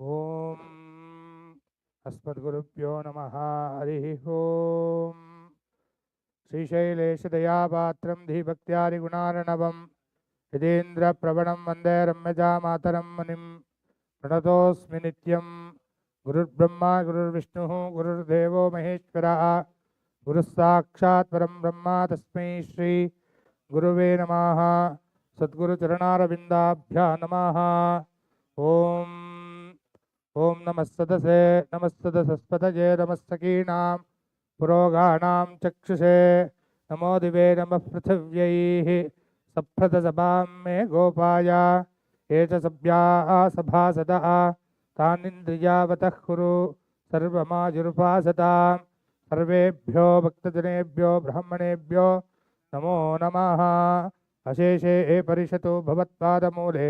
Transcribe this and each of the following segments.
ओम अस्मद्गुरुभ्यो नमः। हरिः ओम। श्रीशैलेशदयापात्रं धीभक्त्यादिगुणार्णवं यतीन्द्रप्रवणं वन्दे रम्यजामातरं मुनिं प्रणतोऽस्मि नित्यं। गुरुर्ब्रह्मा गुरुर्विष्णुः गुरुर्देवो महेश्वरः गुरुः साक्षात् परं ब्रह्म तस्मै श्री गुरुवे नमः। सद्गुरुचरणारविन्दाभ्यां नमः। ओम ओम नमस्तदसे नमस्तदसस्पतये नमस्तकीनां पुरोगाणां चक्षुषे नमो दिवे नमः पृथिव्यै सप्रतसभां मे गोपाय एष सभ्याः सभासदः तानिन्द्रियावतः कुरु सर्वमायुरुपासतां। सर्वेभ्यो भक्तजनेभ्यो ब्राह्मणेभ्यो नमो नमः। अशेषे परिषतो भवत्पादमूले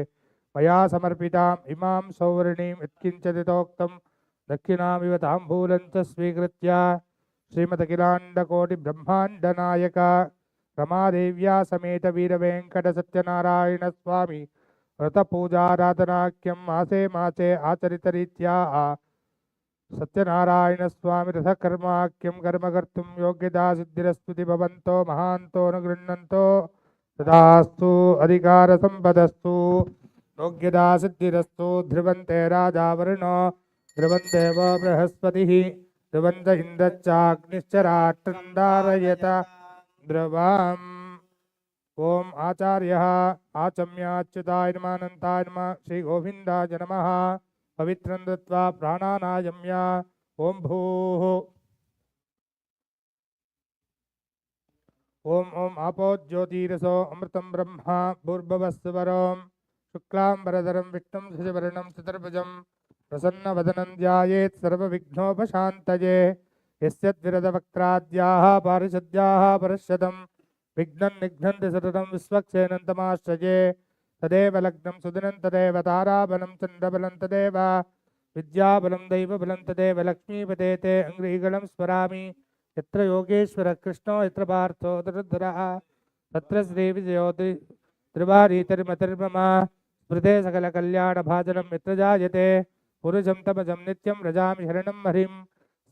मया समर्पिताम् इमां सौवर्णीं यत्किञ्चिदितोक्तं दक्षिणामिव ताम्बूलं च स्वीकृत्य श्रीमदखिलाण्डकोटिब्रह्माण्डनायक रमादेव्या समेत वीरवेङ्कटसत्यनारायणस्वामी व्रतपूजाराधनाख्यं मासे मासे आचरितरीत्या सत्यनारायणस्वामी रथकर्माख्यं कर्म कर्तुं योग्यता सिद्धिरस्तुति भवन्तो महान्तो न गृह्णन्तो तदास्तु अधिकारसम्पदस्तु योग्यता सिद्धिरस्तु। ध्रुवन्ते राजा वरुणो ध्रुवं देवो बृहस्पतिः ध्रुवन्त इन्द्रश्चाग्निश्च राष्ट्रन्दारयत ध्रुवम्। ओम आचार्यः आचम्याच्युताय नमः अनन्ताय नमः श्रीगोविन्दाय नमः। पवित्रं दत्त्वा प्राणानायम्य ओम भूः ओम ओम आपो ज्योतिरसो अमृतं ब्रह्मा भूर्भुवस्सुवरों शुक्लांबरधरं विष्णुं शशिवर्णं चतुर्भुजं प्रसन्नवदनं ध्यायेत् सर्वविघ्नोपशान्तये। यस्य द्विरदवक्त्राद्याः पारिषद्याः परश्शतं विघ्नं निघ्नन्ति सततं विश्वक्सेनन्तमाश्रये। तदेव लग्नं सुदिनं तदेव ताराबलं चन्द्रबलं तदेव विद्याबलं दैवबलं तदेव लक्ष्मीपते ते अङ्घ्रिगलं स्मरामि। यत्र योगेश्वरः कृष्णो यत्र पार्थो धनुर्धरः तत्र श्रीविजयो त्रिवारीतिर्मतिर्मम स्मृते सकलकल्याणभाजनं यत्र जायते पुरुषं तमजं नित्यं व्रजामि शरणं हरिं।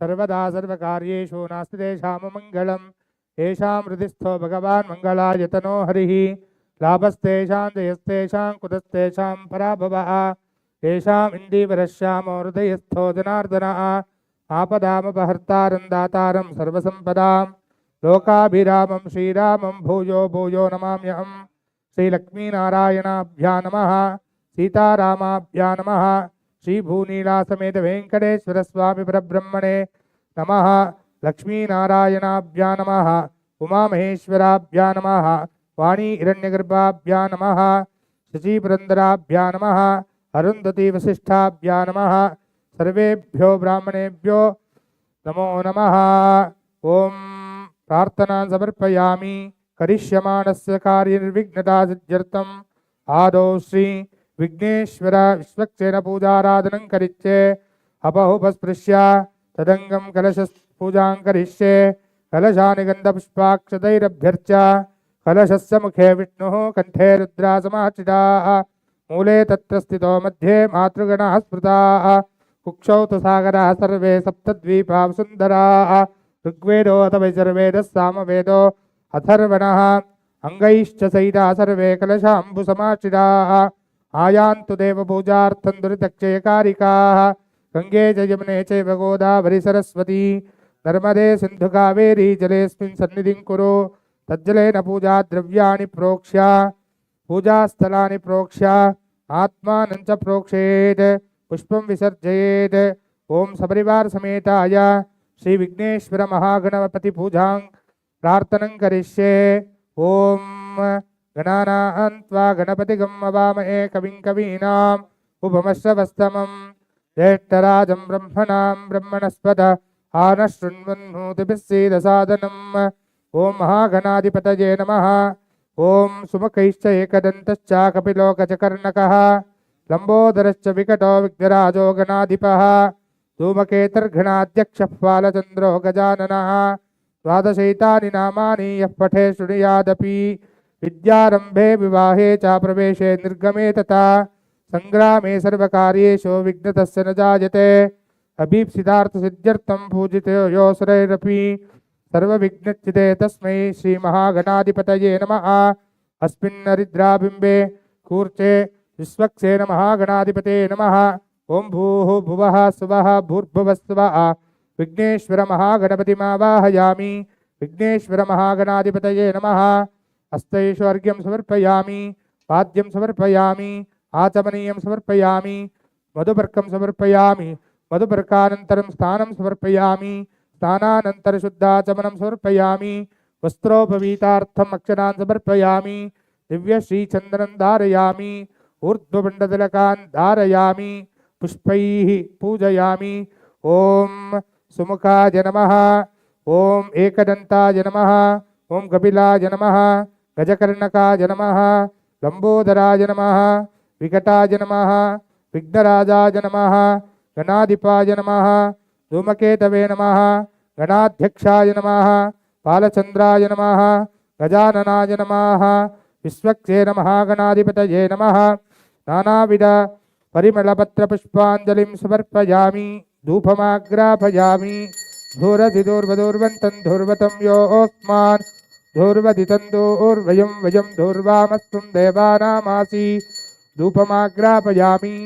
सर्वदा सर्वकार्येषु नास्ति तेषाममङ्गलम् येषां हृदिस्थो भगवान् मङ्गलायतनो हरिः। लाभस्तेषां जयस्तेषां कुतस्तेषां पराभवः येषाम् इन्दीवरश्यामो हृदयस्थो जनार्दनः। आपदामपहर्तारं दातारं सर्वसम्पदां लोकाभिरामं श्रीरामं भूयो भूयो नमाम्यहं। श्रीलक्ष्मीनारायणाभ्यां नमः सीतारामाभ्यां नमः श्रीभूनीलासमेत वेङ्कटेश्वरस्वामी परब्रह्मणे नमः। लक्ष्मीनारायणाभ्यां नमः उमामहेश्वराभ्यां नमः वाणी हिरण्यगर्भाभ्यां नमः शचीपुरन्दराभ्यां नमः अरुन्धती वसिष्ठाभ्यां नमः। सर्वेभ्यो ब्राह्मणेभ्यो नमो नमः। ओम प्रार्थना समर्पयामि। करिष्यमाणस्य कार्यनिर्विघ्नता सिद्ध्यर्थम् आदौ श्री विघ्नेश्वर विश्वक्सेन पूजाराधनं करिष्ये। अपहुपस्पृश्य तदंगं कलश पूजां करिष्ये। कलशानि गन्धपुष्पाक्षतैरभ्यर्च्य कलशस्य मुखे विष्णुः कंठे रुद्रा समाचिताः मूले तत्र स्थितो मध्ये मातृगणाः स्मृताः कुक्षौ तु सागराः सर्वे सप्तद्वीपा सुन्दराः। ऋग्वेदो अथ वैर्वेदः सामवेदो अथर्वणः अङ्गैश्च सहिताः सर्वे कलशाम्बुसमाचिताः। आयान्तु देवपूजार्थं दुरितक्षयकारिकाः गङ्गे च यमुने चैव गोदावरी सरस्वती नर्मदे सिन्धु कावेरी जलेऽस्मिन् सन्निधिं कुरु। तज्जलेन पूजा द्रव्याणि प्रोक्ष्य पूजास्थलानि प्रोक्ष्य आत्मानं च प्रोक्षेत् पुष्पं विसर्जयेत्। ओम सपरिवार समेताय श्री विघ्नेश्वर महागणपति पूजां प्रार्थनं करिष्ये। ओम गणानां त्वा गणपतिगं अवामहे कविं कवीनाम् उपमश्रवस्तमं ज्येष्ठराजं ब्रह्मणां ब्रह्मणस्पद आनः शृण्वन्नोतिभिः सीदसादनम्। ओम महागणाधिपतये नमः। ओम सुमुखैश्च एकदन्तश्च कपिलो गजकर्णकः लंबोदरश्च विकटो विघ्नराजो गणाधिपः धूमकेतर्घणाध्यक्षः बालचन्द्रो गजाननः। द्वादशैतानि नामानि यः पठे शृणुयादपि विद्यारम्भे विवाहे च प्रवेशे निर्गमे तथा संग्रामे सर्वकार्येषु विघ्नतस्य न जायते अभीप्सितार्थसिद्ध्यर्थं पूजितो योऽसुरैरपि सर्वविघ्नच्युते तस्मै श्रीमहागणाधिपतये नमः। अस्मिन्नरिद्राबिम्बे कूर्चे विश्वक्सेन महागणाधिपते नमः। ओं भूः भुवः सुवः भूर्भुवस्सुवः विघ्नेश्वर महागणपतिमावाहयामि। विघ्नेश्वर महागणाधिपतये नमः। हस्तैषु अर्घ्यं समर्पयामि, पाद्यं समर्पयामि, आचमनीयं समर्पयामि, मधुपर्कं समर्पयामि, मधुपर्कानन्तरं स्नानं समर्पयामि, स्नानानन्तरं शुद्धाचमनं समर्पयामि, वस्त्रोपवीतार्थम् अक्षरान् समर्पयामि, दिव्यश्रीचन्दनं धारयामि, ऊर्ध्वपुण्डतिलकान् धारयामि, पुष्पैः पूजयामि। ओं सुमुखाय नमः, ओं एकदन्ताय नमः, ओं कपिलाय नमः, गजकर्णकाय नमः, लंबोदराय नमः, विकटाय नमः, विघ्नराजाय नमः, गणाधिपाय नमः, धूमकेतवे नमः, गणाध्यक्षाय नमः, बालचंद्राय नमः, गजाननाय नमः, विश्वक्सेन महागणाधिपतये नमः। नानाविध परिमलपत्रपुष्पाञ्जलिं समर्पयामि, धूपमाग्रापयामि। धूरधिदूर्वदूर्वन्तं धूर्वतं योऽस्मान् धूर्वदितं दूर्वयं वयं धूर्वामस्त्वं देवानामासि। धूपमाग्रापयामि।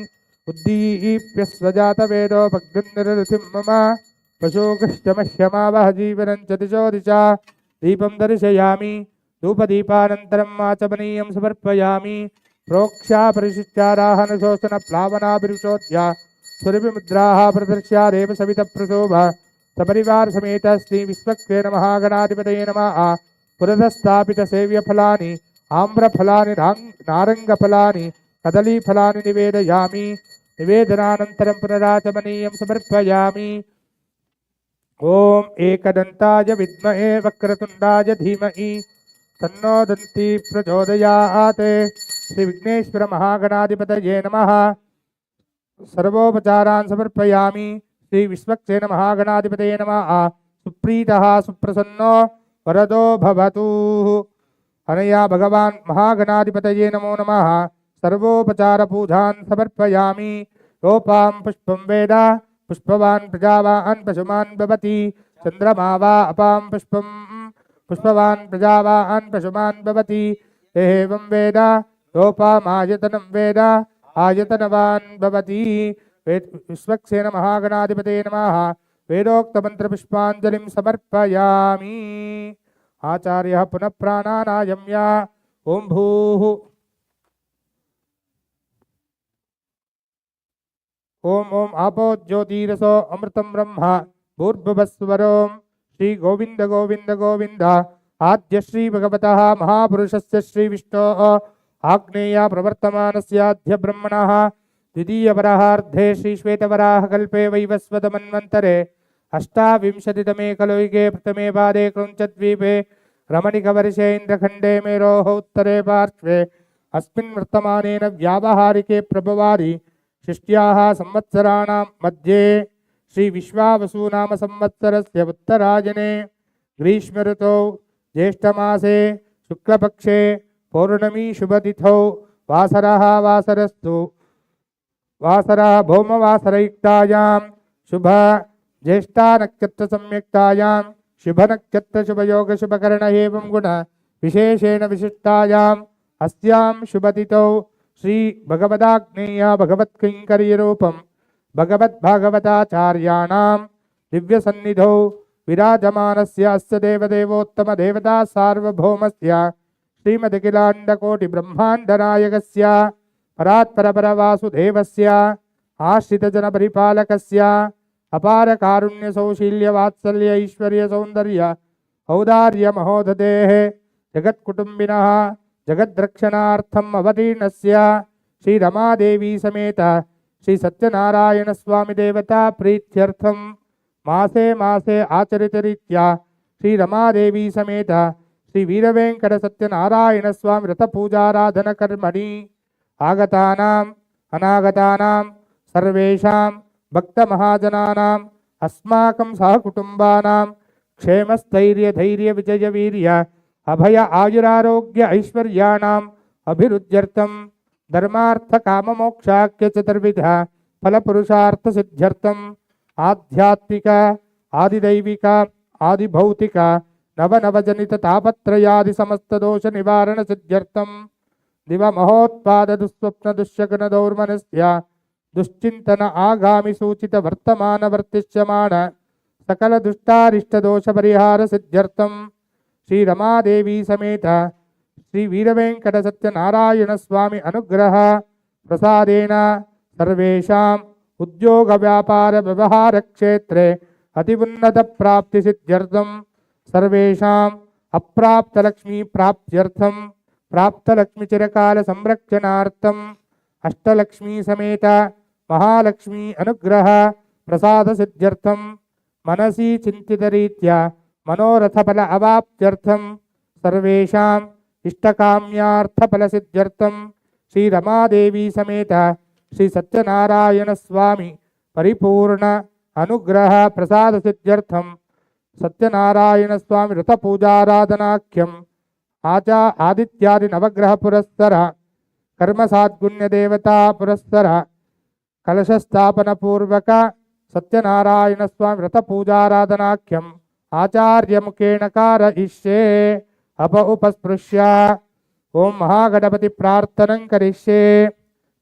उद्दीप्य स्वजातवेदो भग्निर्रथिं मम पशुकृष्टमह्यमावह जीवनं च दिशो दिशा। दीपं दर्शयामि। धूपदीपानन्तरम् आचमनीयं समर्पयामि। प्रोक्षा परिशिष्टाराहनशोषणप्लावनाभिरुषोद्या सुरभिमुद्राः प्रदर्श्यादेव सवितप्रशोभ सपरिवार समेत श्री विश्वक्सेन महागणाधिपतये नमः। पुरतस्थापित सेव्यफलानि आम्रफलानि नारंगफलानि कदलीफलानि निवेदयामि। निवेदनानन्तरं पुनराचमनीयं समर्पयामि। ओम एकदन्ताय विद्महे वक्रतुण्डाय धीमहि तन्नो दन्ती प्रचोदयात्। श्री विघ्नेश्वर महागणाधिपतये नमः। सर्वोपचारान् समर्पयामि। श्री विश्वक्सेन महागणाधिपतये नमः। सुप्रीतः सुप्रसन्नो वरदो भवतु। अनया भगवान् महागणाधिपतये नमो नमः। सर्वोपचार पूजान् समर्पयामि। योपां पुष्पं वेद पुष्पवान् प्रजावान् पशुमान् भवति। चन्द्रमा वा अपां पुष्पं पुष्पवान् प्रजावान् पशुमान् भवति। एवं वेद योपामायतनं वेद आयतनवान् भवति। विश्वक्सेन महागणाधिपतये नमः। वेदोक्तमन्त्रपुष्पाञ्जलिं समर्पयामि। आचार्यः पुनः प्राणानायम्य। ओं भूः ओम ओम आपो ज्योतिरसो अमृतं ब्रह्म भूर्भुवस्वरों श्री गोविंद गोविंद गोविंद। आद्य श्री भगवतः महापुरुषस्य श्री विष्णोः आग्नेय प्रवर्तमानस्याद्य ब्रह्मणः द्वितीयवराहार्धे श्री श्वेतवराहकल्पे वैवस्वतमन्वन्तरे अष्टाविंशतितमे कलयुगे प्रथमे पादे क्रौञ्चद्वीपे रमणिकवर्षे इन्द्रखण्डे मेरोः उत्तरे पार्श्वे अस्मिन् वर्तमानेन व्यावहारिके प्रभवारि षष्ट्याः संवत्सराणां मध्ये श्री विश्वावसु नाम संवत्सरस्य उत्तरायणे ग्रीष्म ऋतौ ज्येष्ठमासे शुक्लपक्षे पौर्णमी शुभतिथौ वासरः वासरस्तु वासरः भौमवासरयुक्तायां शुभ ज्येष्ठा नक्षत्र संयुक्तायां शुभ नक्षत्र शुभयोग शुभकर्ण एवं गुण विशेषेण विशिष्टायाम् अस्यां शुभतिथौ श्री भगवदाग्नेय भगवत्किंकरी रूपं भगवद्भागवताचार्याणां दिव्य सन्निधौ विराजमानस्य अस्य देवदेवोत्तम देवता सार्वभौमस्य श्रीमदखिलाण्डकोटि ब्रह्माण्डनायकस्य परात्परपरवासुदेवस्य आश्रितजन परिपालकस्य अपार कारुण्य सौशील्य वात्सल्य ऐश्वर्य सौंदर्य औदार्य महोदधेः जगत्कुटुंबिनः जगद्रक्षणार्थम् अवतीर्णस्य श्री रमादेवी समेत श्री सत्यनारायण स्वामी देवता प्रीत्यर्थं मासे मासे आचरितरीत्या श्री रमादेवी समेत श्री वीरवेंकट सत्यनारायण स्वामी रथपूजाराधन कर्मणि आगतानाम् अनागतानां सर्वेषां भक्तमहाजनानाम् अस्माकं सहकुटुम्बानां क्षेमस्थैर्य धैर्य विजय वीर्य अभय आयुरारोग्य ऐश्वर्याणाम् अभिवृद्ध्यर्थं धर्मार्थ काम मोक्षाख्य चतुर्विध फल पुरुषार्थ सिद्ध्यर्थम आध्यात्मिक आदिदैविक आदिभौतिक नव नवजनित तापत्रयादि समस्त दोष निवारण सिद्ध्यर्थम दिव महोत्पाद दुस्वप्न दुष्यगन दौर्मनस्य दुश्चिंतन आगामि सूचित वर्तमान वर्तिष्यमाण सकल दुष्टारिष्ट दोष परिहार सिद्ध्यर्थम श्री रमादेवी समेत श्री वीरवेंकट सत्यनारायण स्वामी अनुग्रह प्रसादेन सर्वेषां उद्योग व्यापार व्यवहार क्षेत्रे अति उन्नत प्राप्ति सिद्ध्यर्थम सर्वेषां अप्राप्त लक्ष्मी प्राप्त्यर्थम प्राप्त लक्ष्मी चिरकाल संरक्षणार्थम अष्टलक्ष्मी समेत महालक्ष्मी अनुग्रह प्रसाद सिद्ध्यर्थम मनसी चिंतित रीत्या मनोरथ फल अवाप्त्यर्थम सर्वेषां इष्टकाम्यार्थ फल सिद्ध्यर्थम श्री रमादेवी समेत श्री सत्यनारायण स्वामी परिपूर्ण अनुग्रह प्रसाद सिद्ध्यर्थम सत्यनारायण स्वामी व्रत पूजाराधनाख्यम आचा आदित्यादि नवग्रह पुरस्तर कर्म साद्गुण्य देवता पुरस्तर कलश स्थापन पूर्वक सत्यनारायण स्वामी व्रत पूजाराधनाख्यम आचार्य मुखेन कारयिष्ये अप उपस्पृश्य ओम महागणपति प्रार्थनं करिष्ये.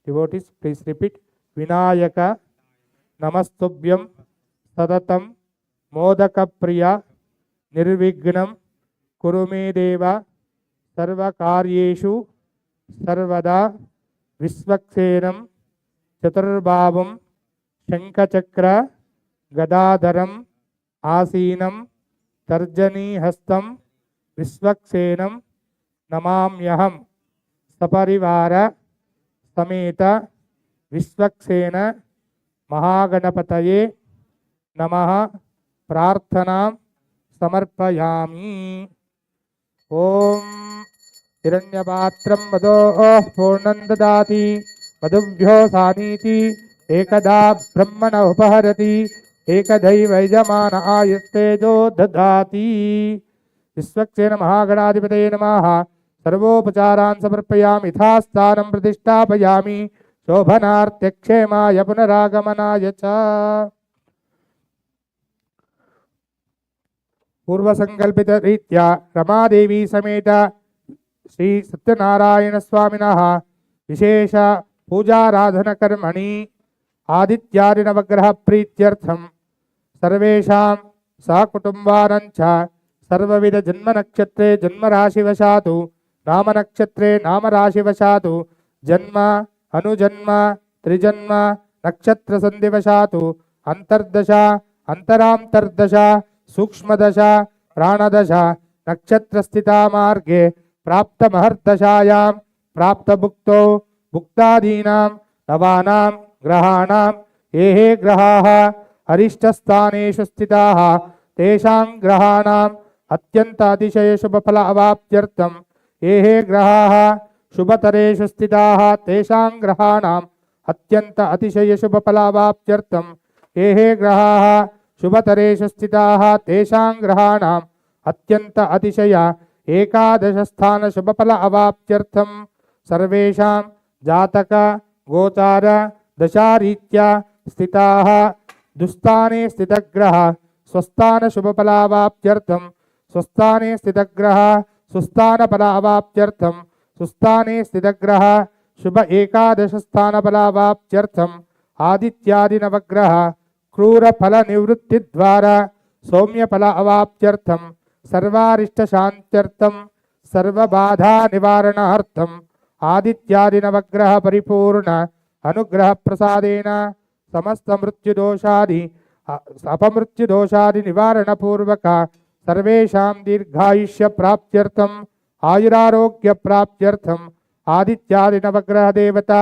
Devotees, please repeat. विनायक नमस्तुभ्यं सततं मोदक प्रिया निर्विघ्नं कुरु मे देव सर्वकार्येषु सर्वदा विश्वक्सेनं चतुर्बाहुं शंखचक्र गदाधरम् आसीनं तर्जनीहस्तं विश्वक्सेनं नमाम्यहं सपरिवार समेत विश्वक्सेन महागणपतये नमः प्रार्थनां समर्पयामि. ओम हिरण्यपात्रं मदोः पूर्णं ददाति मधुभ्यो सानीति एकदा ब्रह्मण उपहरति एकदैव यजमान आयुस्तेजो ददाति. विश्वक्सेन महागणाधिपतये नमः. सर्वोपचारान् समर्पयामि यथास्थानं प्रतिष्ठापयामि शोभनार्थक्षेमाय पुनरागमनाय च. पूर्व संकल्पित रीत्या रमादेवी समेत श्री सत्यनारायण स्वामिनः विशेष पूजाराधन कर्मणि आदित्यादि नवग्रह प्रीत्यर्थं सर्वेषां सकुटुम्बानां च सर्वविध जन्म नक्षत्रे जन्म राशिवशातु नाम नक्षत्रे नाम राशिवशातु जन्म अनुजन्म त्रिजन्म नक्षत्र संधिवशातु अंतर्दशा अंतरांतर्दशा सूक्ष्मदशा प्राणदशा नक्षत्र स्थिता मार्गे प्राप्त महर्दशायां प्राप्त भुक्तो भुक्तादीनां नवानां ग्रहाणां ये ग्रहाः अरिष्टस्थानेषु स्थिताः तेषां ग्रहाणां अत्यंत अतिशय शुभ फल अवाप्त्यर्थं ये ग्रहाः शुभतरेषु स्थिताः तेषां ग्रहाणां अत्यंत अतिशय शुभ फल अवाप्त्यर्थं ये ग्रहाः शुभतरेषु स्थिताः तेषां ग्रहाणां अत्यंत अतिशय एकादश स्थान शुभ फल अवाप्त्यर्थं सर्वेषां जातक गोचार दशारीत्या स्थिताः दुस्थाने स्थितग्रह स्वस्थान शुभ फलावाप्त्यर्थं स्वस्थाने स्थितग्रह सुस्थान फलावाप्त्यर्थं सुस्थाने स्थितग्रह शुभ एकादश स्थान फलावाप्त्यर्थं आदित्यादि नवग्रह क्रूर फल निवृत्ति द्वारा सौम्य फल अवाप्त्यर्थं सर्वारिष्ट शांत्यर्थं सर्वबाधा निवारणार्थं आदित्यादि नवग्रह परिपूर्ण अनुग्रह प्रसादेन समस्त मृत्युदोषादि अपमृत्युदोषादि निवारण पूर्वक सर्वेषां दीर्घायुष्य प्राप्त्यर्थं आयुरारोग्य प्राप्त्यर्थं आदित्यादि नवग्रह देवता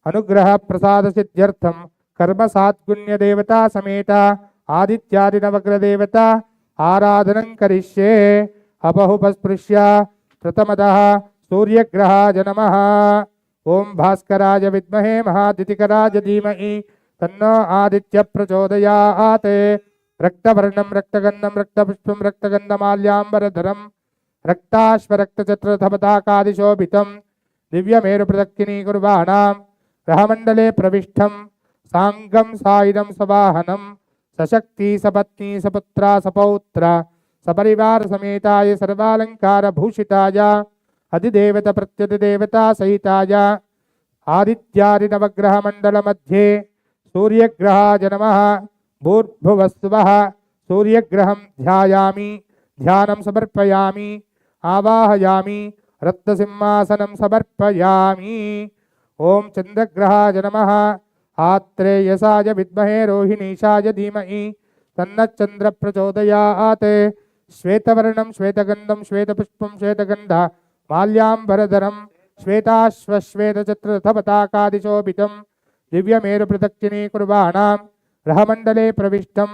अनुग्रह प्रसाद सिद्ध्यर्थं कर्म सात्गुण्य देवता समेत आदित्यादि नवग्रह देवता आराधनं करिष्ये. अपहुपस्पृश्य प्रथमतः सूर्यग्रहाय नमः. ओम भास्कराय विद्महे महाद्युतिकराय धीमहि तन्नो आदित्य प्रचोदयात्. रक्तवर्णं रक्तगन्धं रक्तपुष्पं रक्तगन्धमाल्याम्बरधरं रक्ताश्वरक्तचत्रधपताकादिशोभितं दिव्यमेरुप्रदक्षिणीकुर्वाणां ग्रहमण्डले प्रविष्टं साङ्गं सायुधं सवाहनं सशक्ति सपत्नी सपुत्रा सपौत्र सपरिवार समेताय सर्वालंकारभूषिताय अधिदेवता प्रत्यधिदेवता सहिताय आदित्यादिनवग्रहमण्डलमध्ये सूर्यग्रहाय नमः। भूर्भुवस्सुवः सूर्यग्रहं ध्यायामि, ध्यानं समर्पयामि, आवाहयामि, रत्नसिंहासनं समर्पयामि। ओम चंद्रग्रहाय नमः। आत्रेयसाय विद्महे रोहिणीशाय धीमहि तन्नच्चन्द्र प्रचोदयात्। श्वेतवर्णं श्वेतगन्धं श्वेतपुष्पं श्वेतगन्ध माल्याम्बरधरं श्वेताश्वश्वेतचत्ररथपताकादिशोभितं दिव्यमेरुप्रदक्षिणीकुर्वाणां ग्रहमण्डले प्रविष्टं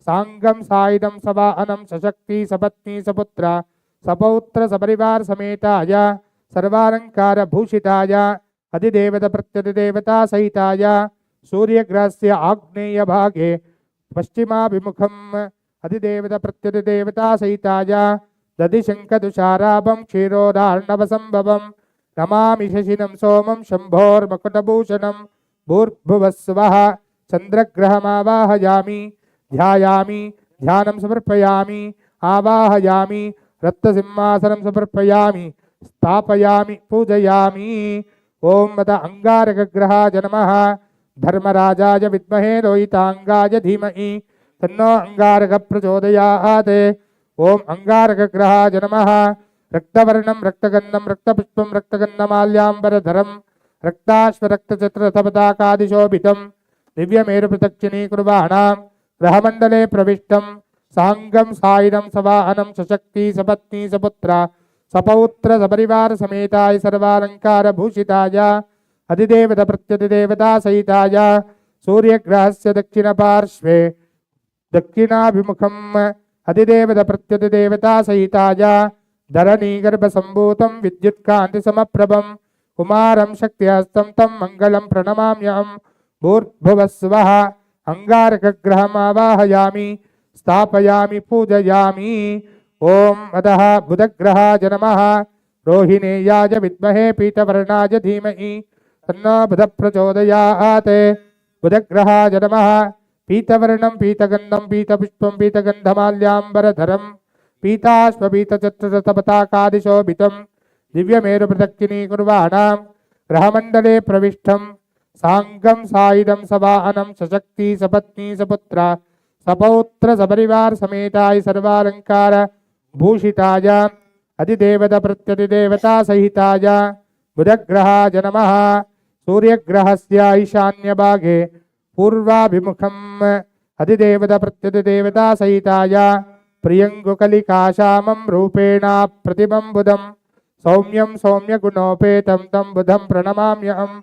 साङ्गं सायुधं सवाहनं सशक्ति सपत्नी सपुत्र सपौत्र सपरिवार समेताय सर्वालंकारभूषिताय अधिदेवता प्रत्यधिदेवता सहिताय सूर्यग्रहस्य आग्नेय भागे पश्चिमाभिमुखम् अधिदेवता प्रत्यधिदेवता सहिताय दधिशङ्खदुषाराभं क्षीरोदार्णवसम्भवं नमामि शशिनं सोमं शम्भोर्मकुटभूषणं। भूर्भुवस्सुवः चन्द्रग्रहमावाहयामि, ध्यायामि, ध्यानं समर्पयामि, आवाहयामि, रत्नसिंहासनं समर्पयामि, स्थापयामि, पूजयामि। ओम मद अंगारकग्रहाय नमः। धर्मराजाय विद्महे लोहितांगाय धीमहि तन्नो अंगारक प्रचोदयात्। ओम अंगारकग्रहाय नमः। रक्तवर्णं रक्तगन्धं रक्तपुष्पं रक्तगन्धमाल्याम्बरधरं रक्ताश्वरक्तचत्ररथपताकादिशोभितं दिव्यमेरुप्रदक्षिणीकुर्वाणां ग्रहमण्डले प्रविष्टं साङ्गं सायुधं सवाहनं सशक्ति सपत्नी सपुत्र सपौत्र सपरिवार समेताय सर्वालंकारभूषिताय अधिदेवता प्रत्यधिदेवता सहिताय सूर्यग्रहस्य दक्षिणपार्श्वे दक्षिणाभिमुखम् अधिदेवता प्रत्यधिदेवता सहिताय धरणीगर्भसम्भूतं विद्युत्कान्तिसमप्रभं कुमारं शक्तिहस्तं तं मङ्गलं प्रणमाम्यहम्। भूर्भुवस्सुवः अंगारकग्रहमावाहयामि, स्थापयामि, पूजयामि। ओम अतः बुधग्रहाय नमः। रोहिणेयाय विद्महे पीतवर्णाय धीमहि तन्नो बुधः प्रचोदयात्। बुधग्रहाय नमः। पीतवर्णं पीतगन्धं पीतपुष्पं पीतगन्धमाल्याम्बरधरं पीताश्वपीतचत्ररथपताकादिशोभितं दिव्यमेरुप्रदक्षिणीकुर्वाणां ग्रहमण्डले प्रविष्टं साङ्गं सायुधं सवाहनं सशक्ति सपत्नी सपुत्र सपौत्र सपरिवार समेताय सर्वालंकार भूषिताय अधिदेवता प्रत्यधिदेवता सहिताय बुधग्रहाय नमः। सूर्यग्रहस्य ईशान्यभागे पूर्वाभिमुखम् अधिदेवता प्रत्यधिदेवता सहिताय प्रियङ्गुकलिकाश्यामं रूपेण प्रतिमं बुधं सौम्यं सौम्यगुणोपेतं तं बुधं प्रणमाम्यहम्।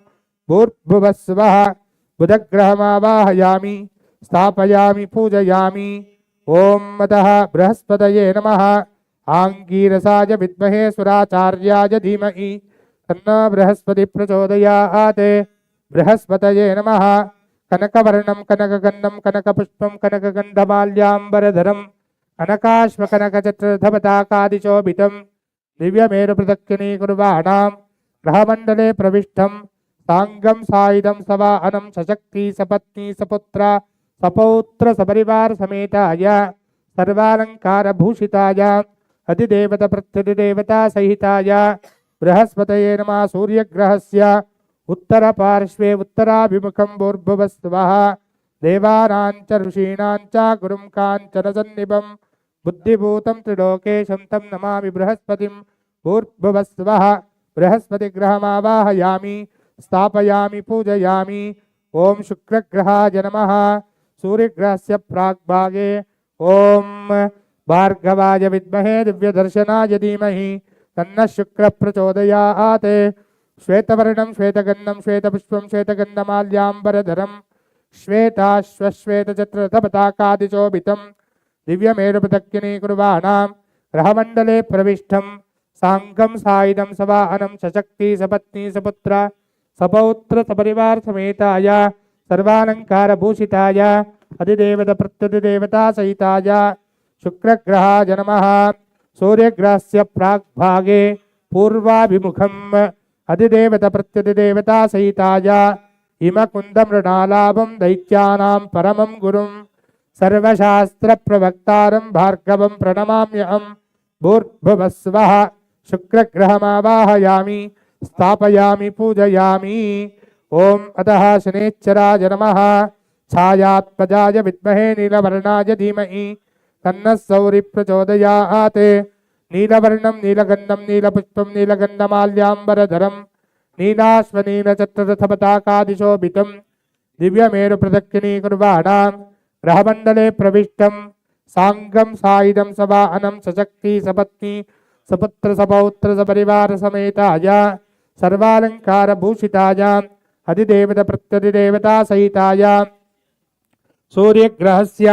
भूर्भुवस्सुवः बुधग्रहमावाहयामि, स्थापयामि, पूजयामि। ओम अतः बृहस्पतये नमः। आंगीरसाय विद्महे सुराचार्याय धीमहि तन्नो बृहस्पति प्रचोदयात्। बृहस्पतये नमः। कनकवर्णं कनकगन्धं कनकपुष्पं कनकगन्धमाल्याम्बरधरं कनकाश्वकनकचत्ररथपताकादिशोभितं दिव्यमेरुप्रदक्षिणीकुर्वाणां ग्रहमण्डले प्रविष्टं साङ्गं सायुधं सवाहनं सशक्ति सपत्नी सपुत्र सपौत्र सपरिवार समेताय सर्वालंकारभूषिताय अधिदेवता प्रत्यधिदेवता सहिताय बृहस्पतये नमः। सूर्यग्रहस्य उत्तरपार्श्वे उत्तराभिमुखं भूर्भुवस्सुवः देवानां च ऋषीणां च गुरुं काञ्चनसन्निभं बुद्धिभूतं त्रिलोकेशं तं नमामि बृहस्पतिं। भूर्भुवस्सुवः बृहस्पतिग्रहमावाहयामि, स्थापयामि, पूजयामि। ओम शुक्रग्रहाय नमः। सूर्यग्रहस्य प्राग्भागे ओम भार्गवाय विद्महे दिव्यदर्शनाय धीमहि तन्नः शुक्रः प्रचोदयात्। श्वेतवर्णं श्वेतगन्धं श्वेतपुष्पं श्वेतगन्धमाल्याम्बरधरं श्वेताश्वश्वेतचत्ररथपताकादिशोभितं दिव्यमेरुप्रदक्षिणीकुर्वाणां ग्रहमण्डले प्रविष्टं साङ्गं सायुधं सवाहनं सशक्ति सपत्नी सपुत्र सपौत्र सपरिवार समेताय सर्वालंकारभूषिताय अधिदेवता प्रत्यधिदेवता सहिताय शुक्रग्रहाय नमः। सूर्यग्रहस्य प्राग्भागे पूर्वाभिमुखम् अधिदेवत प्रत्यधिदेवता सहिताय हिमकुन्दमृणालाभं दैत्यानां परमं गुरुं सर्वशास्त्रप्रवक्तारं भार्गवं प्रणमाम्यहं। भूर्भुवस्वः शुक्रग्रहमावाहयामि स्थापयामि पूजयामि। ओम अतः शनेश्चराय नमः। छायात्मजाय विद्महे नीलवर्णाय धीमहि तन्नः सौरिः प्रचोदयात्। नीलवर्णं नीलगन्धं नीलपुष्पं नीलगन्धमाल्याम्बरधरं नीलाश्वनीलचक्ररथपताकादिशोभितं दिव्यमेरुप्रदक्षिणीकुर्वाणां ग्रहमण्डले प्रविष्टं साङ्गं सायुधं सवाहनं सशक्ति सपत्नी सपुत्र सपौत्र सपरिवार समेताय सर्वालंकारभूषिताय अधिदेवता प्रत्यधिदेवता सहिताय सूर्यग्रहस्य